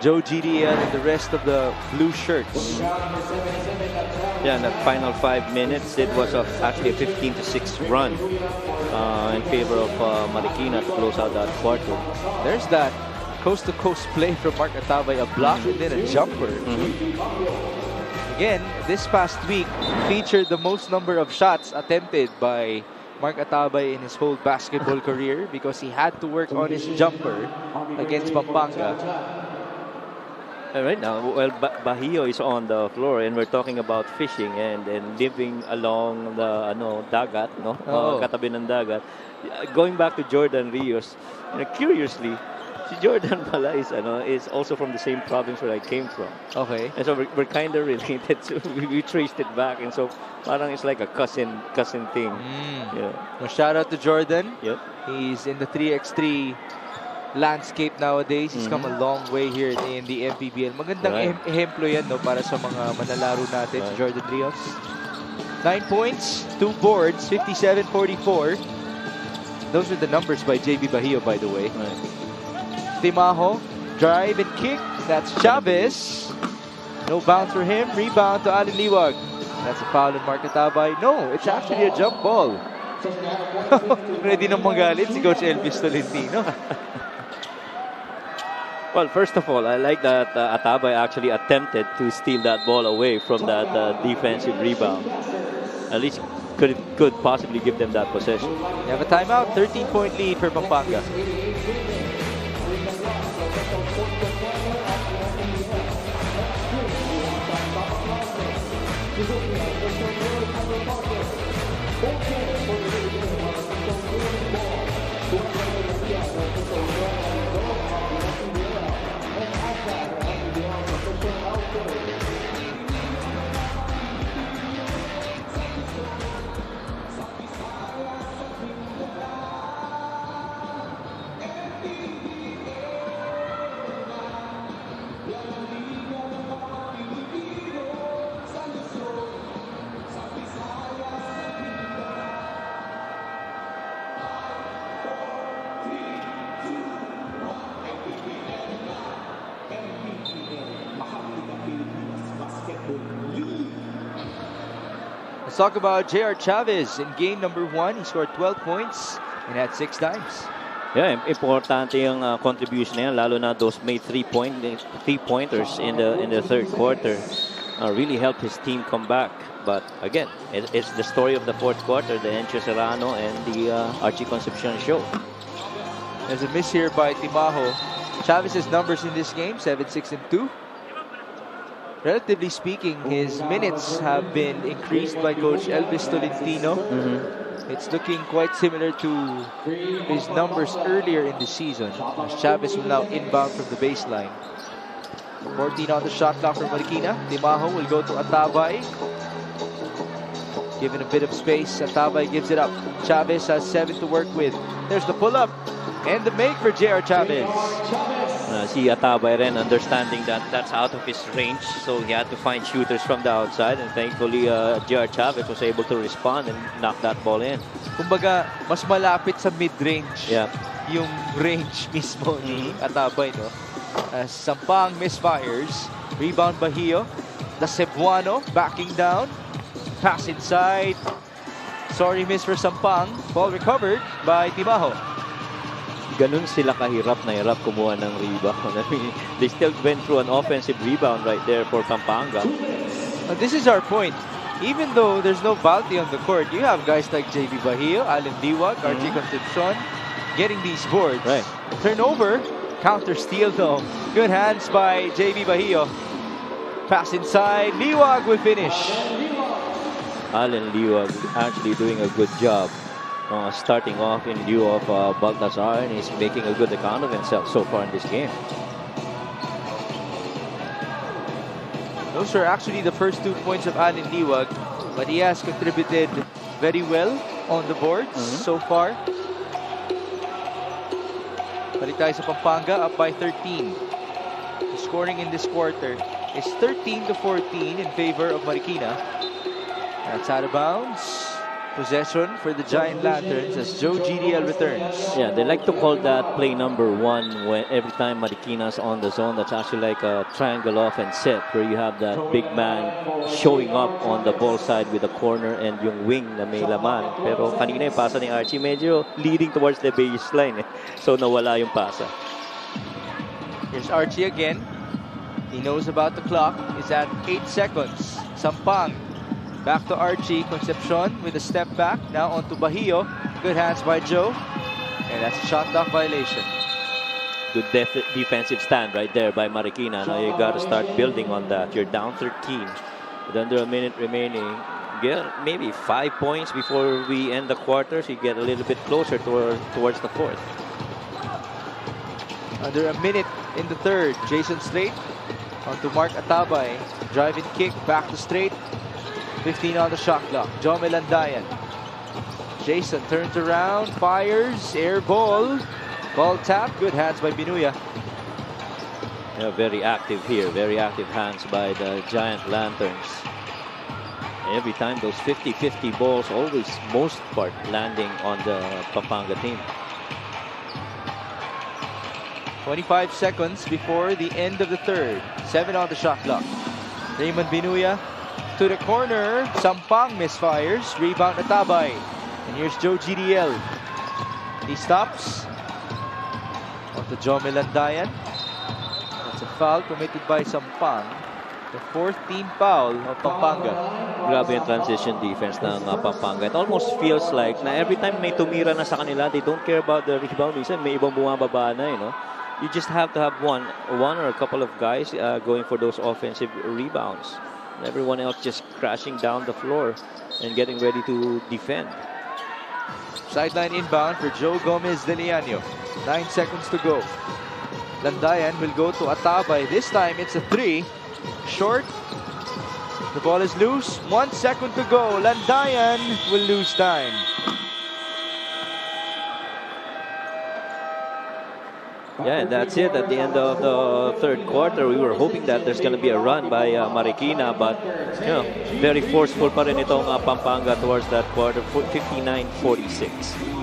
Joe GDL and the rest of the blue shirts. Yeah, in the final 5 minutes, it was actually a 15-6 run in favor of Marikina to close out that quarter. There's that coast-to-coast play from Mark Atabay, a block and then a jumper. Again, this past week featured the most number of shots attempted by Mark Atabay in his whole basketball career because he had to work on his jumper against Pampanga. Right now, well, Bahio is on the floor, and we're talking about fishing and living along the dagat, katabi ng dagat. Going back to Jordan Rios, curiously, si Jordan pala is also from the same province where I came from. Okay. And so we're kind of related. So we traced it back, and so parang it's like a cousin thing. Yeah. Well, shout out to Jordan. Yep. He's in the 3x3 landscape nowadays. He's come a long way here in the Mpbl. Magandang ehemplo yan para sa mga manlalaro natin, si Jordan Rios. 9 points, 2 boards, 57-44. Those are the numbers by JB Bahio, by the way. Timaho, drive and kick. That's Chavez. No bounce for him. Rebound to Alin Liwag. That's a foul on Mark Atabay. No, it's actually a jump ball. Ready na magalit si Coach Elvis Tolentino. Well, first of all, I like that Atabay actually attempted to steal that ball away from that defensive rebound. At least could possibly give them that possession. You have a timeout, 13-point lead for Pampanga. Let's talk about J.R. Chavez in game number 1. He scored 12 points and had 6 dimes. Yeah, importante yung contribution na yan, lalo na those made three-pointers in the third quarter. Really helped his team come back. But again, it's the story of the fourth quarter, the Encho Serrano and the Archie Concepcion show. There's a miss here by Timaho. Chavez's numbers in this game, 7, 6, and 2. Relatively speaking, his minutes have been increased by Coach Elvis Tolentino. It's looking quite similar to his numbers earlier in the season, as Chavez will now inbound from the baseline. 14 on the shot clock for Marikina. Timaho will go to Atabay. Given a bit of space, Atabay gives it up. Chavez has 7 to work with. There's the pull-up and the make for J.R. Chavez. See Atabay rin understanding that that's out of his range, so he had to find shooters from the outside, and thankfully J.R. Chavez was able to respond and knock that ball in. Kumbaga, mas malapit sa mid-range yung range mismo ni Atabay, no? As Sampang misfires. Rebound Bahio. The Cebuano backing down. Pass inside. Sorry, miss for Sampang. Ball recovered by Timaho. Ganun sila kahirap na hirap kumuha ng rebound. I mean, they still went through an offensive rebound right there for Pampanga. This is our point. Even though there's no bounty on the court, you have guys like JB Bahio, Alin Liwag, Archie Concepcion getting these boards. Right. Turnover, counter steal though. Good hands by JB Bahio. Pass inside, Liwag will finish. Alin Liwag actually doing a good job. Starting off in lieu of Baltazar, and he's making a good account of himself so far in this game. Those are actually the first 2 points of Alin Liwag, but he has contributed very well on the boards so far. Balik tayo sa Pampanga, up by 13. The scoring in this quarter is 13-14 in favor of Marikina. That's out of bounds. Possession for the Giant Lanterns as Joe GDL returns. Yeah, they like to call that play number 1 when every time Marikina's on the zone. That's actually like a triangle offense set where you have that big man showing up on the ball side with the corner and yung wing na may laman. Pero kanina yung pasa ni Archie medyo leading towards the baseline. So nawala yung pasa. Here's Archie again. He knows about the clock. It's at 8 seconds. Sampang. Back to Archie. Concepcion with a step back. Now on to Bahio. Good hands by Joe. And that's a shot clock violation. Good defensive stand right there by Marikina. Now you got to start building on that. You're down 13 with under a minute remaining. Get maybe 5 points before we end the quarter, so you get a little bit closer towards the fourth. Under a minute in the third. Jason Slate on to Mark Atabay. Drive and kick. Back to Straight. 15 on the shot clock. John Melandayan. Jason turns around, fires, air ball. Ball tap, good hands by Binuya. Yeah, very active here. Very active hands by the Giant Lanterns. Every time those 50-50 balls, always most part landing on the Pampanga team. 25 seconds before the end of the third. 7 on the shot clock. Raymond Binuya to the corner. Sampang misfires. Rebound Atabay. And here's Joe GDL. He stops. On to Jomel Landayan. That's a foul committed by Sampang. The 4th team foul of Pampanga. Grabe yung transition defense ng Pampanga. It almost feels like na every time may tumira na sa kanila, they don't care about the rebound. Minsan may ibang bumababa na, you know. You just have to have one or a couple of guys going for those offensive rebounds. And everyone else just crashing down the floor and getting ready to defend. Sideline inbound for Joe Gomez de Leano. 9 seconds to go. Landayan will go to Atabay. This time it's a 3. Short. The ball is loose. 1 second to go. Landayan will lose time. Yeah, and that's it. At the end of the third quarter, we were hoping that there's going to be a run by Marikina, but you know, very forceful pa rin itong Pampanga towards that quarter. 59-46.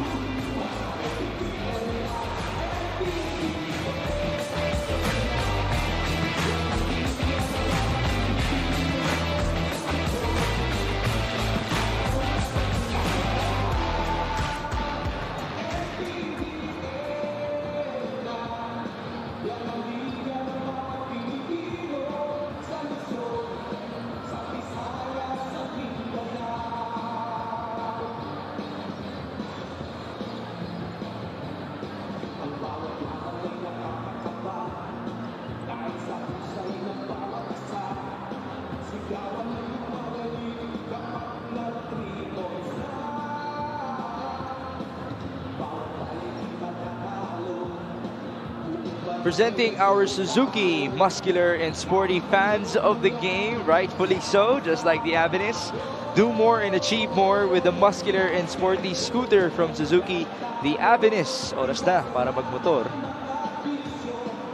Presenting our Suzuki muscular and sporty fans of the game, rightfully so, just like the Avenis. Do more and achieve more with the muscular and sporty scooter from Suzuki, the Avenis. Oras na para magmotor.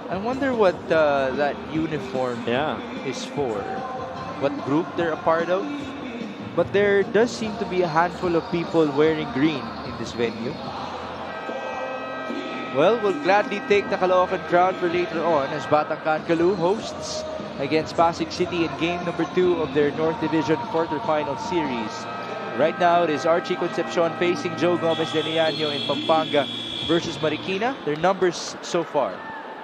I wonder what that uniform is for. What group they're a part of. But there does seem to be a handful of people wearing green in this venue. Well, we'll gladly take the Caloocan crowd for later on as Batang Kankalu hosts against Pasig City in game number 2 of their North Division quarterfinal series. Right now, it is Archie Concepcion facing Joe Gomez de Leano in Pampanga versus Marikina. Their numbers so far.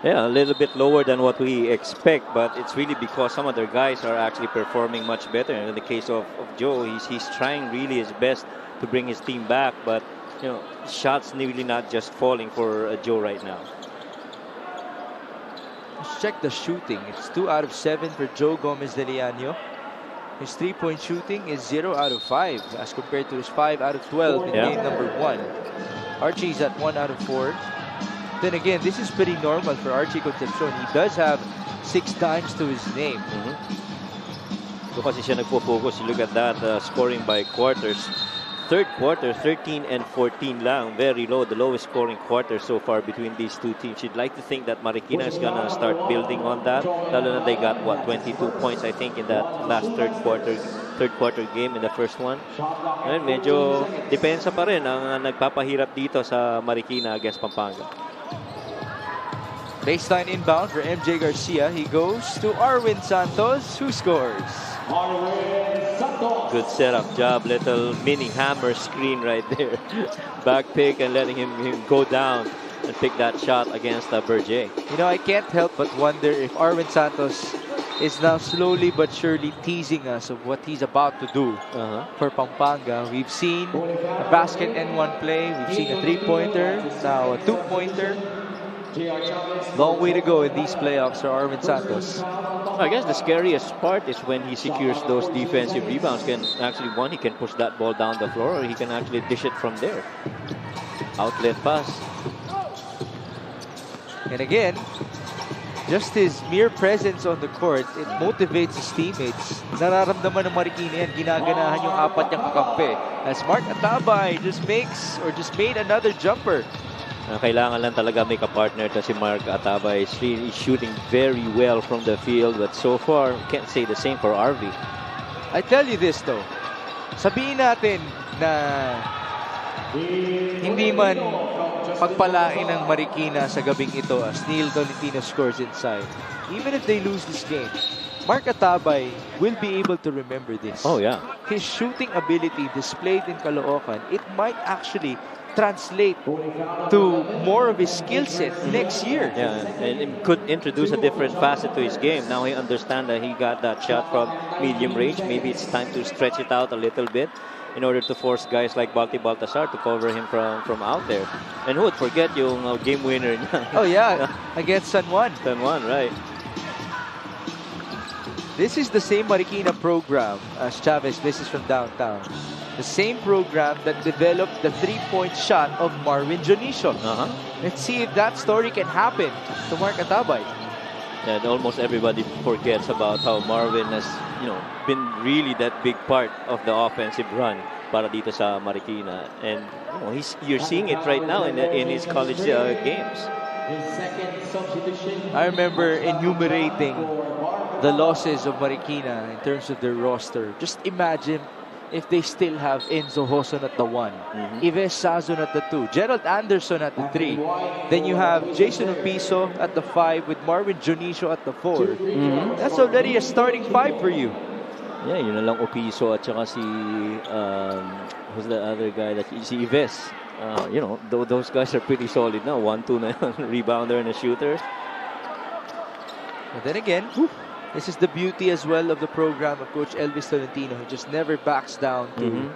Yeah, a little bit lower than what we expect, but it's really because some of their guys are actually performing much better. In the case of Joe, he's trying really his best to bring his team back, but you know, shots really not just falling for Joe right now. Let's check the shooting. It's 2 out of 7 for Joe Gomez de Leano. His 3-point shooting is 0 out of 5 as compared to his 5 out of 12 in game number 1. Archie's at 1 out of 4. Then again, this is pretty normal for Archie Concepcion. He does have 6 dimes to his name. So kasi siya nagpo-focus. You look at that scoring by quarters. Third quarter, 13 and 14 lang. Very low. The lowest scoring quarter so far between these two teams. You'd like to think that Marikina is going to start building on that. Lalo na they got, what, 22 points, I think, in that last third quarter game in the first one. And medyo depensa pa rin ang nagpapahirap dito sa Marikina against Pampanga. Baseline inbound for MJ Garcia. He goes to Arwin Santos, who scores. Good setup job. Little mini hammer screen right there. Back pick and letting him go down and pick that shot against Berger. You know, I can't help but wonder if Arwin Santos is now slowly but surely teasing us of what he's about to do for Pampanga. We've seen a basket and one play. We've seen a 3-pointer, now a 2-pointer. Long way to go in these playoffs for Arwin Santos. I guess the scariest part is when he secures those defensive rebounds. He can push that ball down the floor, or he can actually dish it from there. Outlet pass. And again, just his mere presence on the court, it motivates his teammates. Nararamdaman ng Marikina yan, ginaganahan yung apat niyang kakampi. As Mark Atabay just made another jumper. Kailangan lang talaga may ka-partner to si Mark Atabay. He's shooting very well from the field, but so far, can't say the same for RV. I tell you this though, sabihin natin na hindi man pagpalain ng Marikina sa gabing ito as Neil Tolentino scores inside. Even if they lose this game, Mark Atabay will be able to remember this. Oh, yeah. His shooting ability displayed in Caloocan, it might actually translate to more of his skill set next year. Yeah, and it could introduce a different facet to his game. Now he understands that he got that shot from medium range. Maybe it's time to stretch it out a little bit in order to force guys like Balti Baltasar to cover him from out there. And who would forget yung game winner niya? Oh yeah, against San Juan. San Juan, right. This is the same Marikina program as Chavez misses from downtown. The same program that developed the three-point shot of Marvin Jonicio. Let's see if that story can happen to Mark Atabay. And almost everybody forgets about how Marvin has, been really that big part of the offensive run para dito sa Marikina. And you're seeing it right now in his college games. I remember enumerating the losses of Marikina in terms of their roster. Just imagine if they still have Enzo Hoson at the 1, Ives Sazon at the 2, Gerald Anderson at the 3. Then you have Jason Opiso at the 5 with Marvin Jonicio at the 4. That's already a starting 5 for you. Yeah, yun na lang Opiso at saka si who's the other guy that si Ives. Those guys are pretty solid now. 1-2 na yun. Rebounder and a shooter. But then again, this is the beauty as well of the program of Coach Elvis Tolentino. He just never backs down to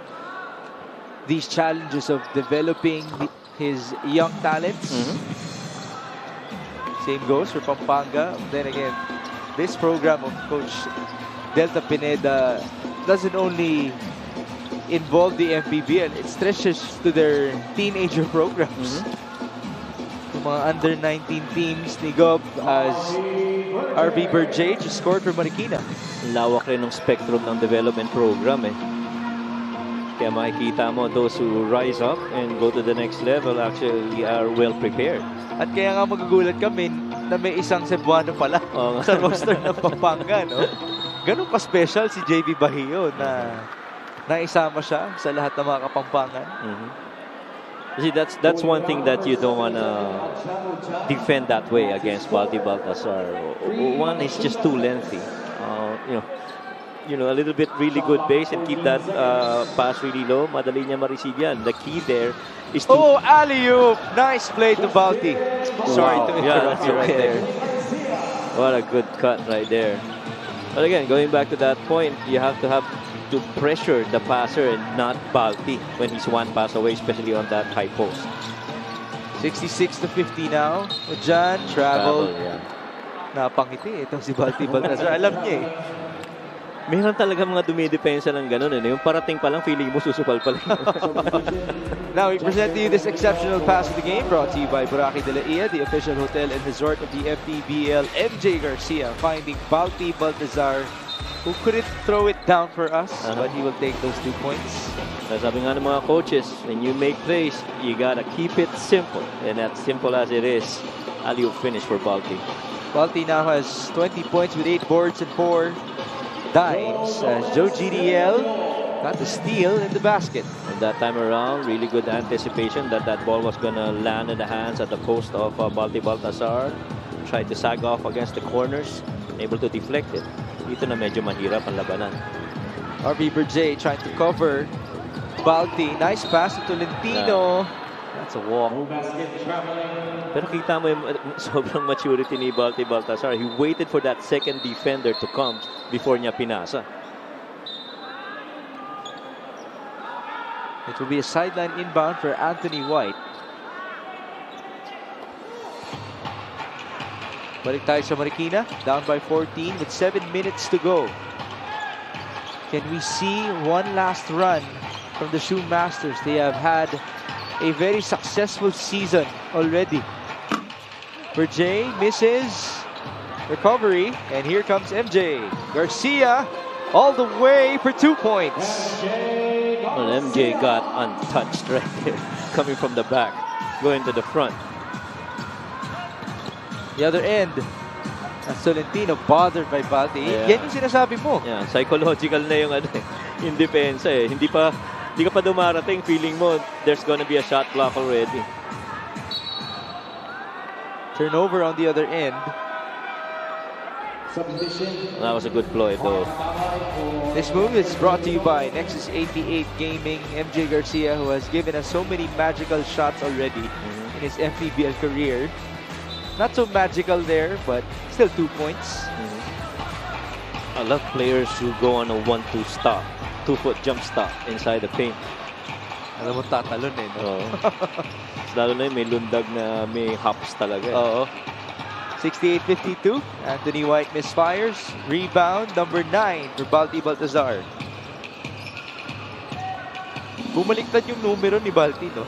these challenges of developing his young talents. Same goes for Pampanga. Then again, this program of Coach Delta Pineda doesn't only involve the Mpbl, it stretches to their teenager programs. Yung mga under-19 teams ni Gob as RB Berjay just scored for Marikina. Lawak rin ng spectrum ng development program eh. Kaya makikita mo those who rise up and go to the next level actually are well prepared. At kaya nga magugulat kami na may isang Cebuano pala sa roster ng Pampanga, no? Ganun ka-special si JB Bahio na naisama siya sa lahat ng mga Kapampangan. See, that's one thing that you don't want to defend that way against Balti Baltasar. One is just too lengthy. A little bit really good base and keep that pass really low. Madali niya ma-receive yan. The key there is to... Oh, alley-oop! Nice play to Balti. Sorry to interrupt you right there. What a good cut right there. But again, going back to that point, you have to pressure the passer and not Balti when he's one pass away, especially on that high post. 66-50 now. Jan travel. Napangiti itong si Balti Baltasar. Alam niya eh. Mayroon talaga mga dumidepensa ng ganun. Yung parating pa lang, feeling mo susupal pa lang. Now we present to you this exceptional pass of the game brought to you by Boracay de la Ia, the official hotel and resort of the Mpbl. MJ Garcia finding Balti Baltasar, who couldn't throw it down for us, but he will take those 2 points. Sabi nga ng mga coaches, when you make plays, you gotta keep it simple. And as simple as it is, alley-oop finish for Balti. Balti now has 20 points with 8 boards and 4 dimes as Joe GDL got the steal in the basket. And that time around, really good anticipation that ball was gonna land in the hands at the post of Balti Baltasar. Tried to sag off against the corners, able to deflect it. Dito na medyo mahirap ang labanan. RB Berjay trying to cover Balti. Nice pass to Tolentino. That's a walk. Pero kita mo yung sobrang maturity ni Balti Baltasar. He waited for that second defender to come before niya pinasa. It will be a sideline inbound for Anthony White. Balik tayo sa Marikina. Down by 14 with 7 minutes to go. Can we see one last run from the Shoe Masters? They have had a very successful season already. Berjay misses. Recovery. And here comes MJ. Garcia all the way for 2 points. Well, MJ got untouched right there. Coming from the back. Going to the front. The other end. Tolentino bothered by Balti. Yan yung sinasabi mo. Yeah, psychological na yung depensa eh. Hindi ka pa dumarating, feeling mo there's gonna be a shot block already. Turnover on the other end. That was a good ploy, though. This move is brought to you by Nexus 88 Gaming, MJ Garcia, who has given us so many magical shots already in his Mpbl career. Not so magical there, but still 2 points. I love players who go on a 1-2 stop, 2-foot jump stop inside the paint. Alam mo, tatalon eh. No? Lalo na yun, may lundag na may hops talaga. Oo. 68-52. Anthony White misfires. Rebound, number 9 for Balti Baltazar. Bumaliktad yung numero ni Balti, no?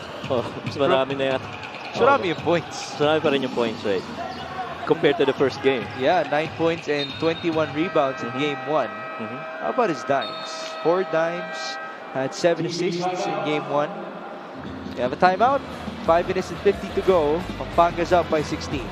Mas marami na yata. Marami yung points. Marami pa rin yung points, right? Compared to the first game. Yeah, 9 points and 21 rebounds in game 1. How about his dimes? 4 dimes. Had 7 assists in game 1. We have a timeout. 5 minutes and 50 to go. Pampanga's up by 16.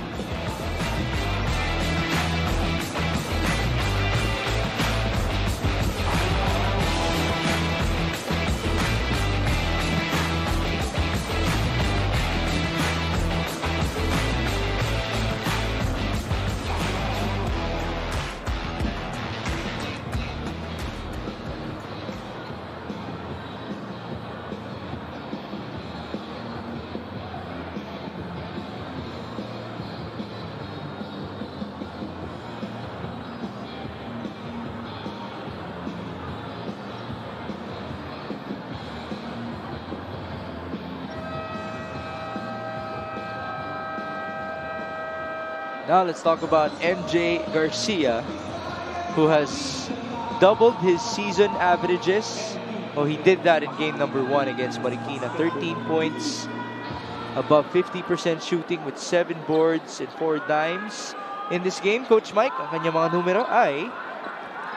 Now let's talk about MJ Garcia, who has doubled his season averages. Oh, he did that in game number 1 against Marikina. 13 points, above 50% shooting with 7 boards and 4 dimes. In this game, Coach Mike, ang kanyang mga numero ay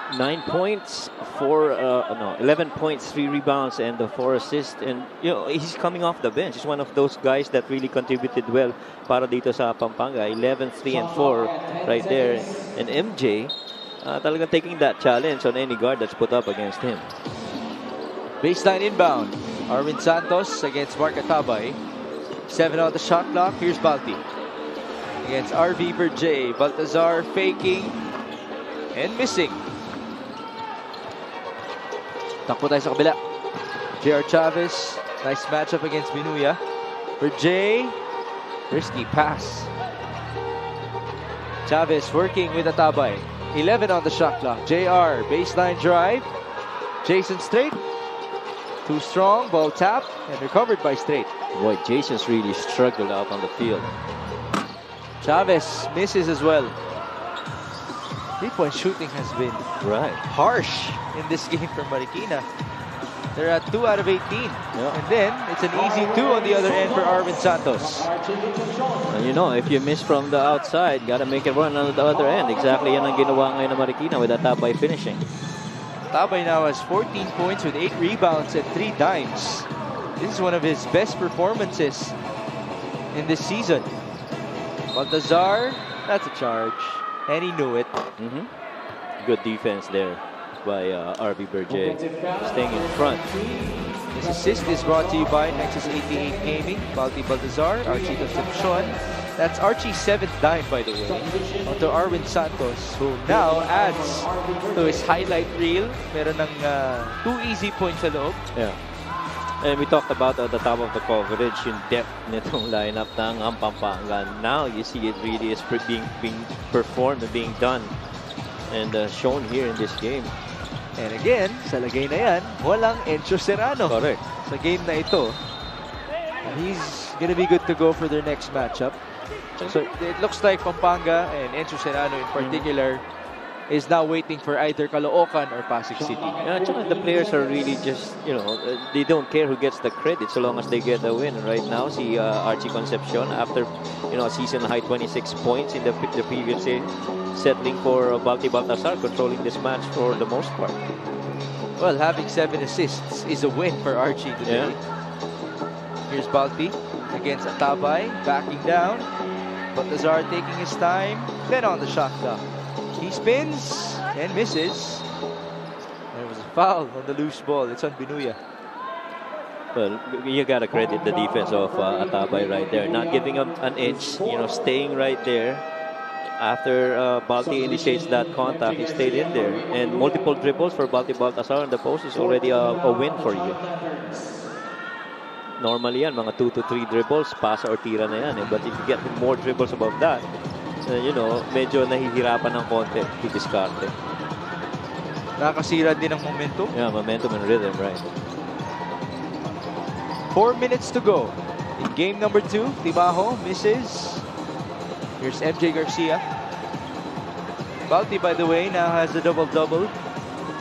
9 points, 11 points, 3 rebounds, and 4 assists. And you know, he's coming off the bench. He's one of those guys that really contributed well para dito sa Pampanga. 11, 3, and 4 right there. And MJ, talagang taking that challenge on any guard that's put up against him. Baseline inbound. Arvin Santos against Mark Atabay. 7 on the shot clock. Here's Balti against RV Berjay. Baltazar faking and missing. Takbo tayo sa kabila. JR Chavez. Nice matchup against Binuya. Berjay. Risky pass. Chavez working with Atabay. 11 on the shot clock. JR. Baseline drive. Jason Straight. Too strong. Ball tapped and recovered by Straight. Boy, Jason's really struggled out on the field. Chavez misses as well. 3-point shooting has been harsh in this game for Marikina. They're at 2 out of 18. And then it's an easy 2 on the other end for Arvin Santos. And you know, if you miss from the outside, gotta make it run on the other end. Exactly yan ang ginawa ngayon ng Marikina with Atabay finishing. Atabay now has 14 points with 8 rebounds and 3 dimes. This is one of his best performances in this season. Baltazar, that's a charge. And he knew it. Good defense there by RB Berjay. Staying in front. This assist is brought to you by Nexus 88 Gaming, Balti Baltazar, Archie Concepcion. That's Archie's 7th dime, by the way. Onto Arvin Santos, who now adds to his highlight reel. Meron ng 2 easy points sa loob. Yeah. And we talked about at the top of the coverage yung depth nitong lineup ng Pampanga. Now you see it really is being performed and being done and shown here in this game. And again, sa lagay na yan, walang Encho Serrano. Correct. Sa game na ito. He's gonna be good to go for their next matchup. So it looks like Pampanga and Encho Serrano in particular is now waiting for either Caloocan or Pasig City. Yeah, the players are really just, you know, they don't care who gets the credit so long as they get the win. Right now, see Archie Concepcion after, you know, a season high 26 points in the previous day, settling for Balti Baltasar, controlling this match for the most part. Well, having 7 assists is a win for Archie today. Here's Balti against Atabay, backing down. Baltazar taking his time, then on the shot clock. He spins and misses. There was a foul on the loose ball. It's on Binuya. Well, you gotta credit the defense of Atabay right there, not giving up an inch. You know, staying right there. After Balti initiates that contact, he stayed in there. And multiple dribbles for Balti Baltasar on the post is already a win for you. Normally yan, mga 2 to 3 dribbles, pass or tira na yan. But if you get more dribbles above that, you know, medyo nahihirapan ng konti, didiskarte. Nakasira din ng momentum. Yeah, momentum and rhythm, right. 4 minutes to go in game number 2. Tibajo misses. Here's MJ Garcia. Balti, by the way, now has a double-double.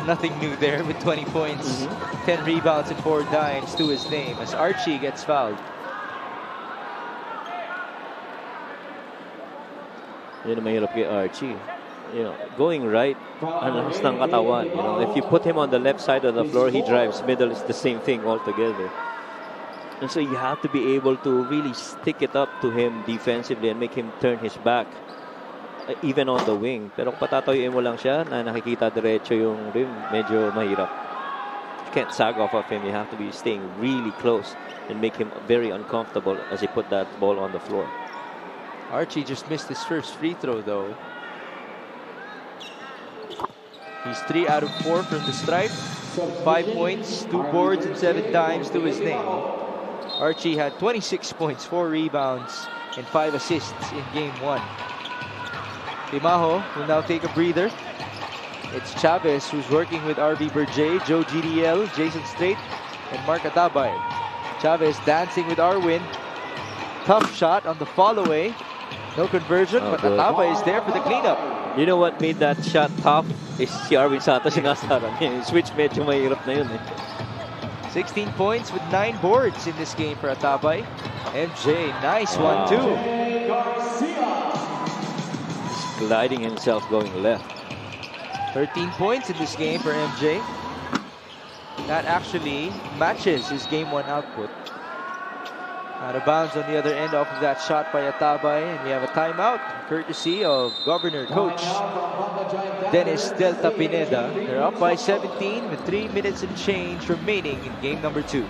Nothing new there with 20 points, 10 rebounds, and 4 dimes to his name as Archie gets fouled. Yun ang mahirap kay Archie. You know, going right, anahas ng katawan. You know, if you put him on the left side of the floor, he drives middle. It's the same thing altogether. And so you have to be able to really stick it up to him defensively and make him turn his back, even on the wing. Pero kung patatayuin mo lang siya na nakikita diretso yung rim, medyo mahirap. You can't sag off of him. You have to be staying really close and make him very uncomfortable as he put that ball on the floor. Archie just missed his first free throw, though. He's 3 out of 4 from the stripe. 5 points, 2 boards, and 7 dimes to his name. Archie had 26 points, 4 rebounds, and 5 assists in game 1. Timajo will now take a breather. It's Chavez who's working with RB Berjay, Joe GDL, Jason Strait, and Mark Atabay. Chavez dancing with Arwin. Tough shot on the fall away. No conversion, but Atabay is there for the cleanup. You know what made that shot tough? Is si Arwin Santos yung nasaran. Switch medyo mahirap na yun. 16 points with 9 boards in this game for Atabay. MJ, nice one too. He's gliding himself going left. 13 points in this game for MJ. That actually matches his game 1 output. Out of bounds on the other end off of that shot by Atabay. And we have a timeout courtesy of Governor Coach Dennis Delta Pineda. They're up by 17 with 3 minutes and change remaining in game number 2.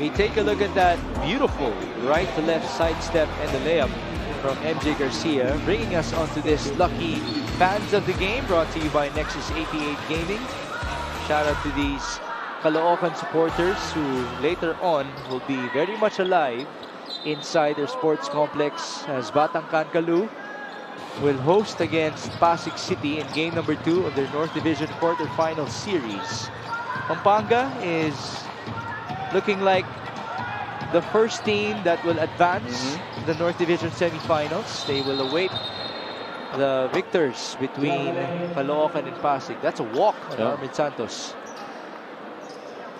We take a look at that beautiful right to left sidestep and the layup from MJ Garcia, bringing us onto this lucky fans of the game brought to you by Nexus 88 Gaming. Shout out to these Caloocan supporters who later on will be very much alive inside their sports complex as Batang Kankalu will host against Pasig City in game number 2 of their North Division quarterfinal series. Pampanga is looking like the first team that will advance to the North Division semifinals. They will await the victors between Caloocan and Pasig. That's a walk on Armin Santos.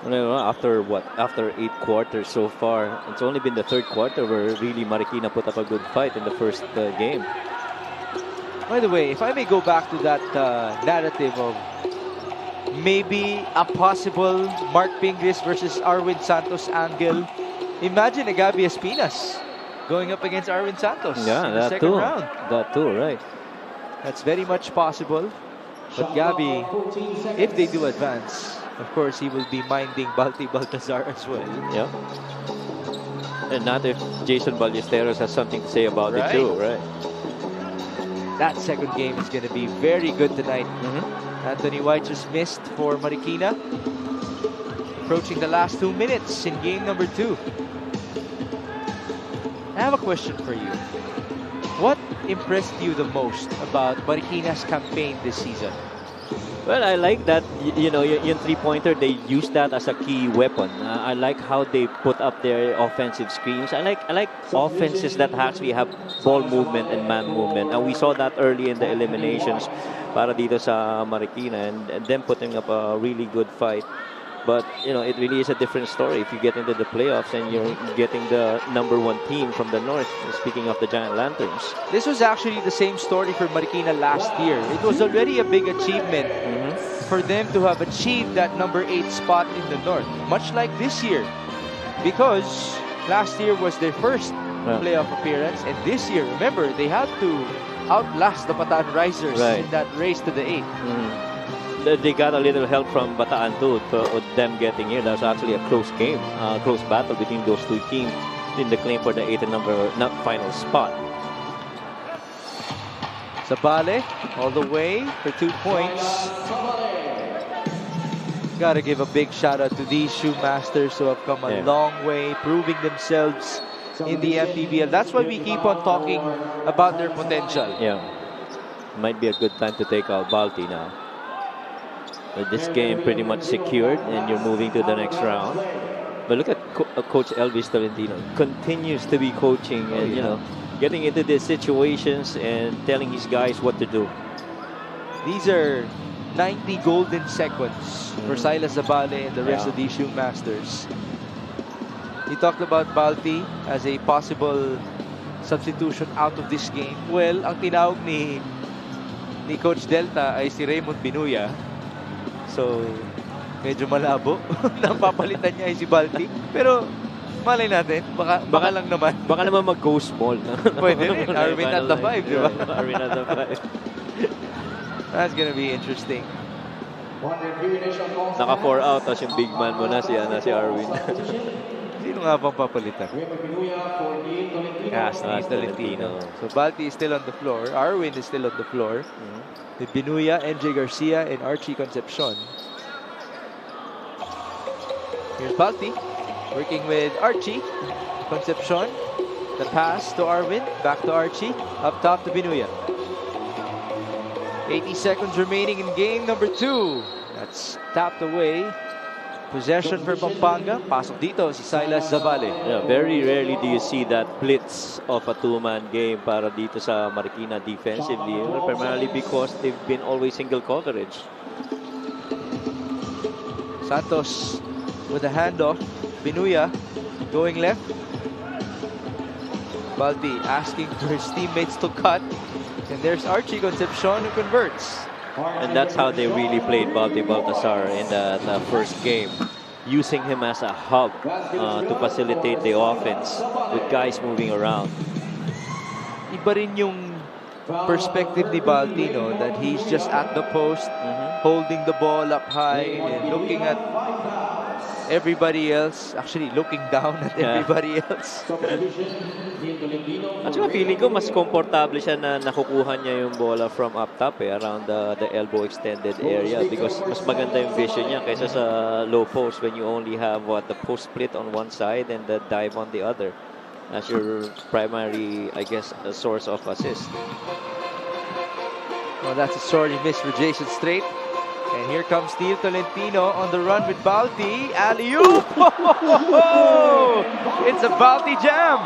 After what? After 8 quarters so far, it's only been the 3rd quarter where really Marikina put up a good fight in the first game. By the way, if I may go back to that narrative of maybe a possible Mark Pingris versus Arwin Santos angle, imagine a Gabi Espinas going up against Arvin Santos Yeah, in the that second too. round. That too, right. That's very much possible. But Gabby, if they do advance, of course, he will be minding Balti Baltazar as well. Yeah. And not if Jason Ballesteros has something to say about it too, right? That second game is going to be very good tonight. Anthony White just missed for Marikina. Approaching the last 2 minutes in game number 2. I have a question for you. What impressed you the most about Marikina's campaign this season? Well, I like that, you know, yung three-pointer, they use that as a key weapon. I like how they put up their offensive screens. I like offenses that actually have ball movement and man movement. And we saw that early in the eliminations para dito sa Marikina and them putting up a really good fight. But, you know, it really is a different story if you get into the playoffs and you're getting the #1 team from the north, speaking of the Giant Lanterns. This was actually the same story for Marikina last year. It was already a big achievement for them to have achieved that #8 spot in the north, much like this year. Because last year was their first playoff appearance, and this year, remember, they had to outlast the Bataan Risers in that race to the 8th. They got a little help from Bataan too for them getting here. That was actually a close game, close battle between those two teams in the claim for the 8th and final spot. Sabale all the way for 2 points. Gotta give a big shout out to these Shoemasters who have come a long way, proving themselves in the Mpbl. That's why we keep on talking about their potential. Yeah, might be a good time to take out Balti now. With this game pretty much secured and you're moving to the next round. But look at Coach Elvis Tolentino. Continues to be coaching and, you know, getting into these situations and telling his guys what to do. These are 90 golden seconds for Silas Zabale and the rest of these Shoemasters. He talked about Balti as a possible substitution out of this game. Well, ang tinawag ni Coach Delta ay si Raymond Binuya. So, medyo malabo. Napapalitan niya ay si Balti. Pero, malay natin. Baka lang naman. Baka naman mag-go small. Pwede rin. Arvin at the 5, di ba? Arvin at the 5. That's gonna be interesting. Naka 4 out, tapos yung big man mo na si Arvin. Sino nga bang papalitan? Steve Tolentino. So, Balti is still on the floor. Arvin is still on the floor. With Binuya, NJ Garcia, and Archie Concepcion. Here's Balti working with Archie. Concepcion. The pass to Arvin. Back to Archie. Up top to Binuya. 80 seconds remaining in game number 2. That's tapped away. Possession for Pampanga. Pasok dito si Silas Zabale. Yeah, very rarely do you see that blitz of a two-man game para dito sa Marikina defensively. Primarily because they've been always single coverage. Santos with a handoff. Binuya going left. Balti asking for his teammates to cut. And there's Archie Concepcion who converts. And that's how they really played Balti Baltasar in the first game. Using him as a hub to facilitate the offense with guys moving around. Iba rin yung perspective ni Balti, no? That he's just at the post, holding the ball up high and looking at everybody else. Actually, looking down at everybody else. At saka feeling ko mas komportable siya na nakukuha niya yung bola from up top around the elbow extended area because mas maganda yung vision niya kaysa sa low post when you only have the post split on one side and the dive on the other as your primary, I guess, source of assist. Well, that's a sorry miss for Jason Strait. And here comes Neil Tolentino on the run with Balti. Alley-oop! It's a Balti jam!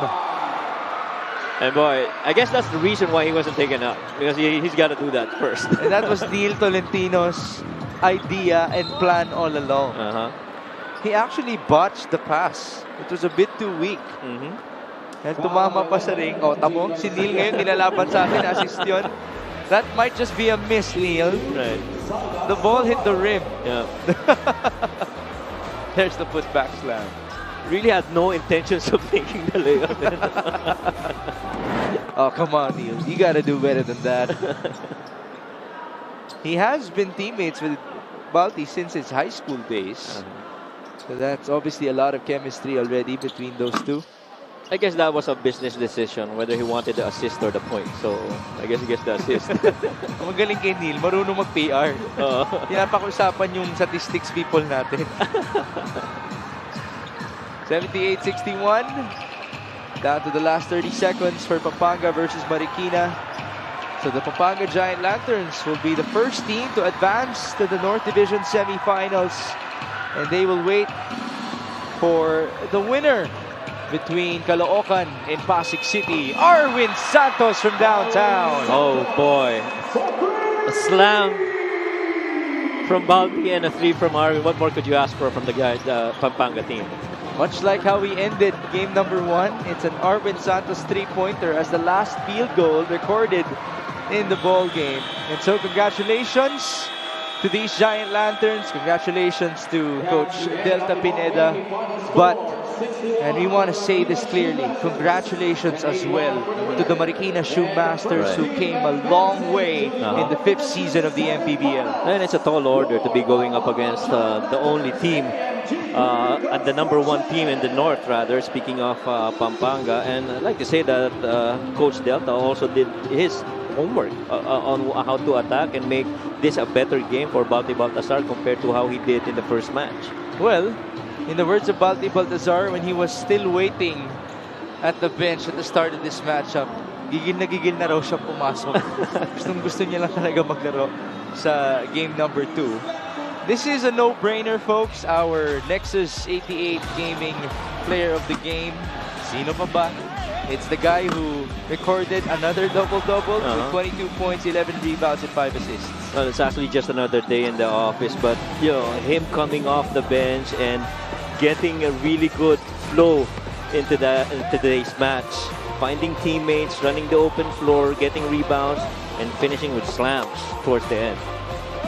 And boy, I guess that's the reason why he wasn't taken out. Because he's got to do that first. And that was Neil Tolentino's idea and plan all along. He actually botched the pass. It was a bit too weak. And tumama pa sa ring. Oh, tamo, si Neil ngayon nilalaban sa atin, assist yun. That might just be a miss, Neil. Right. The ball hit the rim. Yeah. There's the putback slam. really had no intentions of making the layup. Oh, come on, Neil. You gotta do better than that. He has been teammates with Balti since his high school days. So that's obviously a lot of chemistry already between those two. I guess that was a business decision, whether he wanted the assist or the point. So, I guess he gets the assist. Magaling kay Neil, marunong mag-PR. Pinapakiusapan yung statistics people natin. 78-61. Down to the last 30 seconds for Pampanga versus Marikina. So the Pampanga Giant Lanterns will be the first team to advance to the North Division semifinals. And they will wait for the winner between Caloocan and Pasig City. Arwin Santos from downtown. Oh boy. A slam from Balti and a 3 from Arwin. What more could you ask for from the guys, the Pampanga team? Much like how we ended game number 1, it's an Arwin Santos 3-pointer as the last field goal recorded in the ball game. And so congratulations to these Giant Lanterns. Congratulations to Coach Delta Pineda. And we want to say this clearly, congratulations as well to the Marikina Shoemasters who came a long way in the 5th season of the Mpbl. And it's a tall order to be going up against the only team, and the number 1 team in the north, rather, speaking of Pampanga. And I'd like to say that Coach Delta also did his homework on how to attack and make this a better game for Balti Baltasar compared to how he did in the first match. Well, in the words of Balti Baltazar, when he was still waiting at the bench at the start of this matchup, gigil na raw siya pumasok. Gusto niya lang talaga maglaro sa game number 2. This is a no-brainer, folks. Our Nexus 88 Gaming Player of the Game. Sino pa ba? It's the guy who recorded another double-double with 22 points, 11 rebounds, and 5 assists. Well, it's actually just another day in the office, but you know, him coming off the bench and getting a really good flow into today's match, finding teammates, running the open floor, getting rebounds, and finishing with slams towards the end.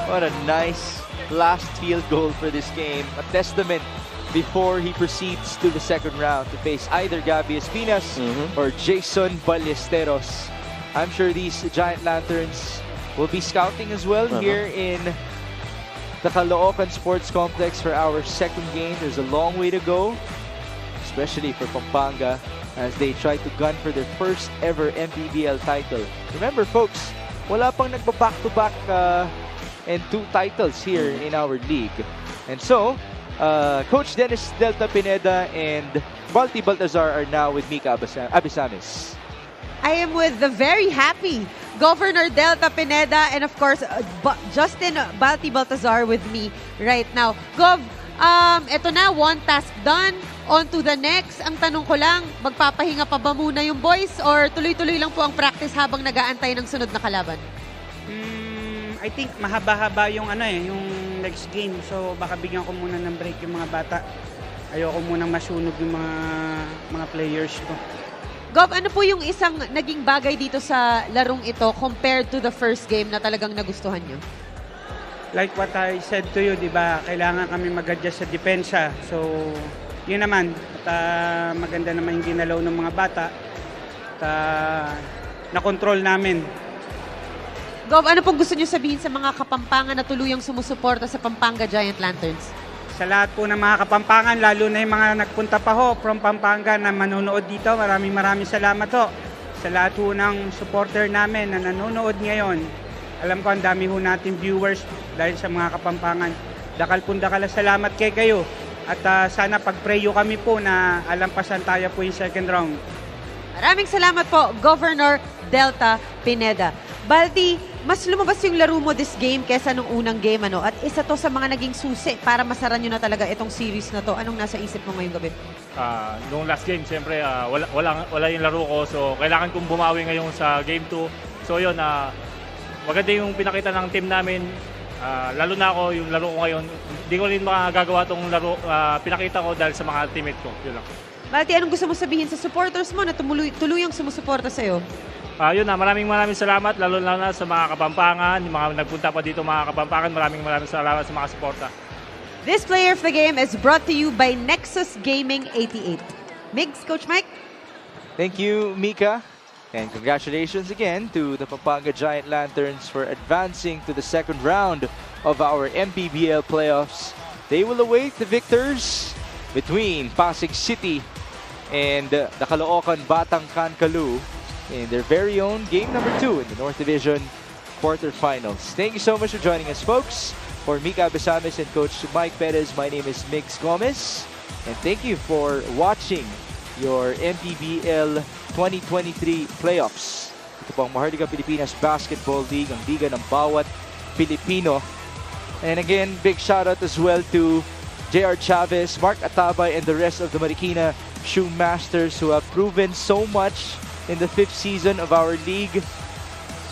What a nice last field goal for this game. A testament before he proceeds to the second round to face either Gabby Espinas or Jason Ballesteros. I'm sure these Giant Lanterns will be scouting as well here in the Caloocan Sports Complex for our second game. There's a long way to go, especially for Pampanga, as they try to gun for their first ever Mpbl title. Remember, folks, wala pang nagba-back-to-back and 2 titles here in our league. And so, Coach Dennis Delta Pineda and Balti Baltazar are now with Mika Abisamis. I am with the very happy Governor Delta Pineda and of course Justin Balti Baltazar with me right now. Gov, eto na, one task done. On to the next. Ang tanong ko lang, magpapahinga pa ba muna yung boys or tuloy-tuloy lang po ang practice habang nag-aantay ng sunod na kalaban? I think mahaba-haba yung yung next game. So baka bigyan ko muna ng break yung mga bata. Ayoko munang masunog yung mga players ko. Gov, ano po yung isang naging bagay dito sa larong ito compared to the first game na talagang nagustuhan nyo? Like what I said to you, di ba? Kailangan kami mag-adjust sa depensa. So, yun naman. At maganda naman yung ginalaw ng mga bata. At na-control namin. Gov, ano pong gusto nyo sabihin sa mga Kapampangan na tuluyang sumusuporta sa Pampanga Giant Lanterns? Sa lahat po ng mga Kapampangan, lalo na yung mga nagpunta pa ho from Pampanga na manonood dito, maraming salamat ho. Sa lahat ho ng supporter namin na nanonood ngayon, alam ko ang dami ho natin viewers dahil sa mga Kapampangan. Dakal salamat kay kayo. At sana pag-prayo kami po na alampasan tayo po yung second round. Maraming salamat po, Governor Delta Pineda. Balti, mas lumabas yung laro mo this game kesa nung unang game, ano? At isa to sa mga naging susi para masara nyo na talaga itong series na to. Anong nasa isip mo ngayong gabi? Nung last game, siyempre, wala yung laro ko. So, kailangan kong bumawi ngayon sa game 2. So, yun, maganda yung pinakita ng team namin. Lalo na ako, yung laro ko ngayon. Hindi ko rin magagawa itong laro, pinakita ko dahil sa mga teammate ko. Yun lang. Balti, anong gusto mo sabihin sa supporters mo na tuluyang sumusuporta sa'yo? Yun na, maraming salamat, lalo na sa mga Kapampangan, yung mga nagpunta pa dito mga Kapampangan, maraming salamat sa mga suporta. This player of the game is brought to you by Nexus Gaming 88. Migs, Coach Mike? Thank you, Mika. And congratulations again to the Pampanga Giant Lanterns for advancing to the second round of our Mpbl playoffs. They will await the victors between Pasig City and the Caloocan Batang Kankalu in their very own game number 2 in the North Division quarterfinals. Thank you so much for joining us, folks. For Mika Besames and Coach Mike Perez, my name is Migs Gomez. And thank you for watching your Mpbl 2023 playoffs. Ito po ang Maharlika Pilipinas Basketball League, ang liga ng bawat Pilipino. And again, big shout out as well to J.R. Chavez, Mark Atabay, and the rest of the Marikina Shoe Masters who have proven so much in the 5th season of our league.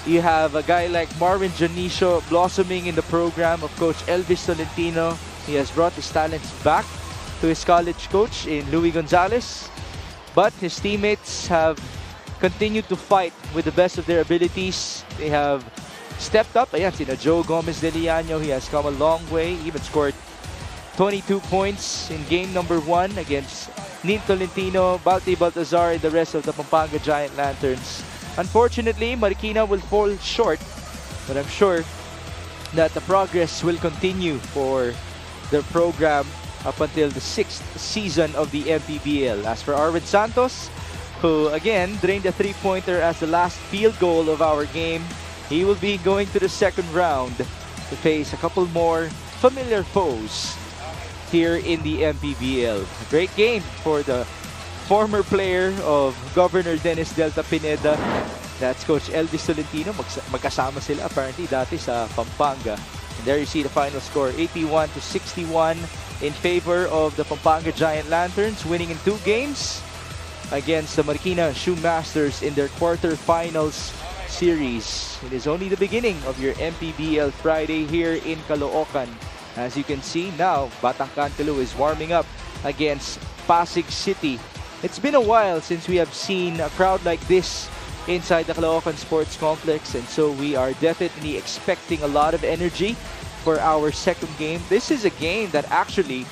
You have a guy like Marvin Janicio blossoming in the program of Coach Elvis Tolentino. He has brought his talents back to his college coach in Louis Gonzalez. But his teammates have continued to fight with the best of their abilities. They have stepped up. Ayan, sina Joe Gomez de Liano, he has come a long way. Even scored 22 points in game number 1 against Neil Tolentino, Balti Baltazar, and the rest of the Pampanga Giant Lanterns. Unfortunately, Marikina will fall short, but I'm sure that the progress will continue for their program up until the 6th season of the Mpbl. As for Arvin Santos, who again drained a 3-pointer as the last field goal of our game, he will be going to the second round to face a couple more familiar foes here in the Mpbl. A great game for the former player of Governor Dennis Delta Pineda. That's Coach Elvis Tolentino. Magkasama sila apparently dati sa Pampanga. And there you see the final score, 81-61 in favor of the Pampanga Giant Lanterns, winning in 2 games against the Marikina Shoe Masters in their quarterfinals series. It is only the beginning of your Mpbl Friday here in Caloocan. As you can see now, Batang Kankalu is warming up against Pasig City. It's been a while since we have seen a crowd like this inside the Caloocan Sports Complex, and so we are definitely expecting a lot of energy for our second game. This is a game that actually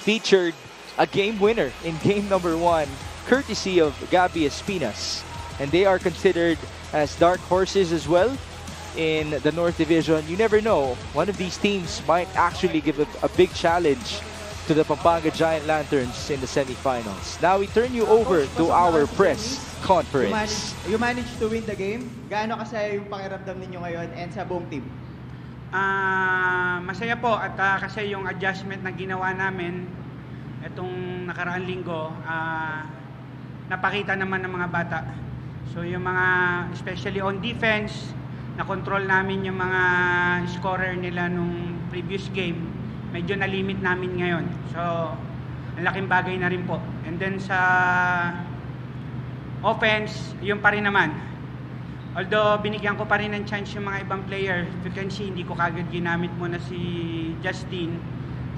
featured a game winner in game number 1, courtesy of Gabi Espinas. And they are considered as dark horses as well in the North Division. You never know, one of these teams might actually give a big challenge to the Pampanga Giant Lanterns in the semifinals. Now we turn you over to our press conference. You managed to win the game. Gaano kasaya yung pakiramdam ninyo ngayon and sa buong team? Masaya po at kasi yung adjustment na ginawa namin itong nakaraang linggo, napakita naman ng mga bata. So yung mga, especially on defense, na-control namin yung mga scorer nila nung previous game. Medyo na-limit namin ngayon. So, ang laking bagay na rin po. And then sa offense, yun pa rin naman. Although, binigyan ko pa rin ng chance yung mga ibang player. If you can see, hindi ko kagad ginamit muna si Justin.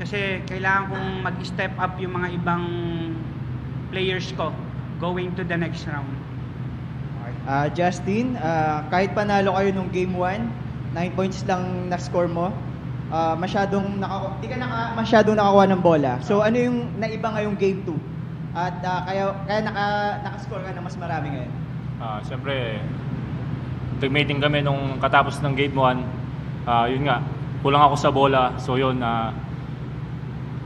Kasi kailangan kong mag-step up yung mga ibang players ko going to the next round. Justin, kahit panalo kayo nung game 1, 9 points lang na-score mo. Di ka masyadong nakakuha ng bola. So ano yung naiba ngayong game 2? At kaya nakascore ka na mas marami ngayon? Siyempre, teammating kami nung katapos ng game 1. Yun nga, kulang ako sa bola. So yun,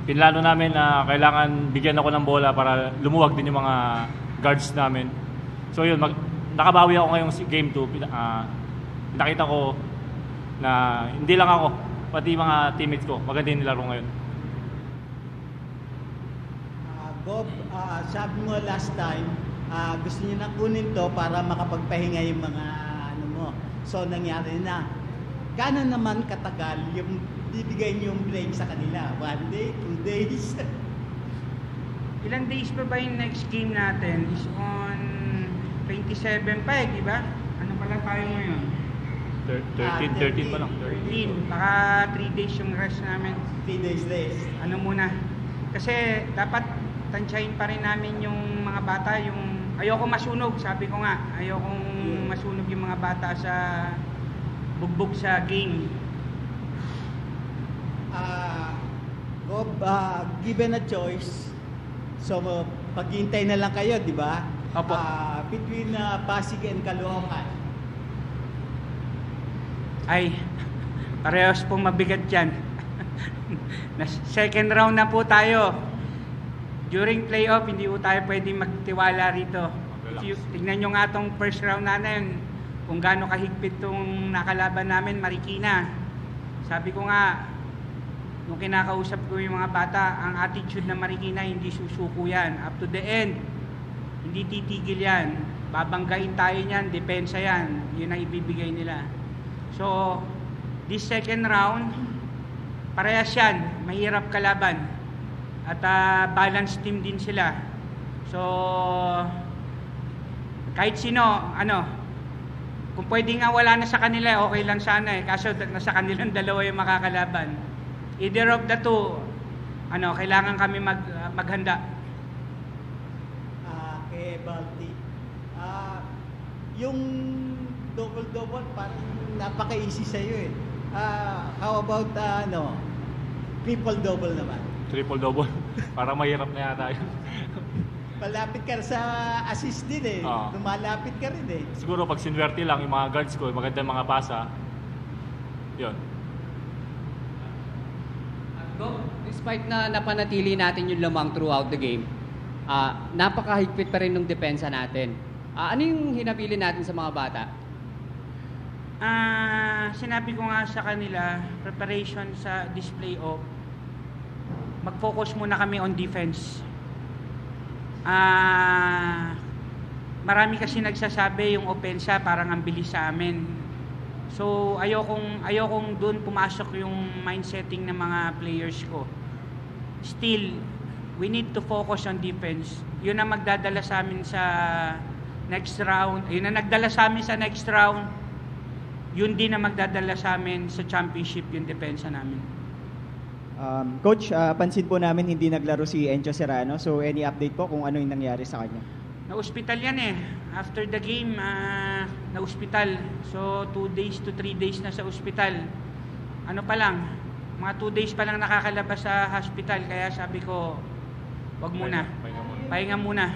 pinlano namin na kailangan bigyan ako ng bola para lumuwag din yung mga guards namin. So yun, nakabawi ako ngayong game 2. Nakita ko na hindi lang ako, pati mga teammates ko, maganda yung nilaro ngayon. Bob, sabi mo last time, gusto niyo na kunin to para makapagpahinga yung mga ano mo. So nangyari na. Gaano naman katagal yung bibigay niyo yung break sa kanila? 1 day, 2 days? Ilang days pa ba yung next game natin? Is on 27 pa di ba? Ano pala tayo ngayon? 13 pa lang. 13. Baka 3 days yung rest namin. 3 days. Ano muna? Kasi dapat tansyahin pa rin namin yung mga bata. Ayoko masunog, sabi ko nga. Ayokong masunog yung mga bata sa bugbog sa game. Gob, given a choice, so paghihintay na lang kayo, di ba? Opo. Between Pasig and Caloocan. Ay, parehas pong mabigat yan. Second round na po tayo. During playoff, hindi po tayo pwedeng magtiwala rito. Tignan nyo nga itong first round natin, kung gaano kahigpit itong nakalaban namin, Marikina. Sabi ko nga, nung kinakausap ko yung mga bata, ang attitude ng Marikina, hindi susuko yan. Up to the end, hindi titigil yan. Babanggain tayo niyan, depensa yan. Yun ang ibibigay nila. So, this second round, parehas yan, mahirap kalaban. At balanced team din sila. So, kahit sino, kung pwede nga wala na sa kanila, okay lang sana eh. Kaso nasa kanilang dalawa yung makakalaban. Either of the two, kailangan kami maghanda. Kay Balti, yung double-double, parang napaka-easy sa'yo eh. How about, triple-double naman? Triple-double. Parang mahirap na yata yun. Malapit ka sa assist din eh. Lumalapit ka rin eh. Siguro pag sinwerte lang yung mga guards ko, magandang mga pasa, yun. Despite na napanatili natin yung lamang throughout the game, napakahigpit pa rin ng depensa natin. Ano yung hinapili natin sa mga bata? Sinabi ko nga sa kanila, preparation sa display of mag-focus muna kami on defense. Marami kasi nagsasabi yung opensa parang ang bilis sa amin. So ayokong doon pumasok yung mindsetting ng mga players ko. Still, we need to focus on defense. Yun ang magdadala sa amin sa next round. Yun ang nagdala sa amin sa next round. Yun din ang magdadala sa amin sa championship, yung depensa namin. Coach, pansin po namin hindi naglaro si Encho Serrano. So, any update po kung ano yung nangyari sa kanya? Na-hospital yan eh. After the game, na-hospital. So, 2 days to 3 days na sa hospital. Ano pa lang, mga 2 days pa lang nakakalabas sa hospital. Kaya sabi ko, wag muna. Pahinga muna.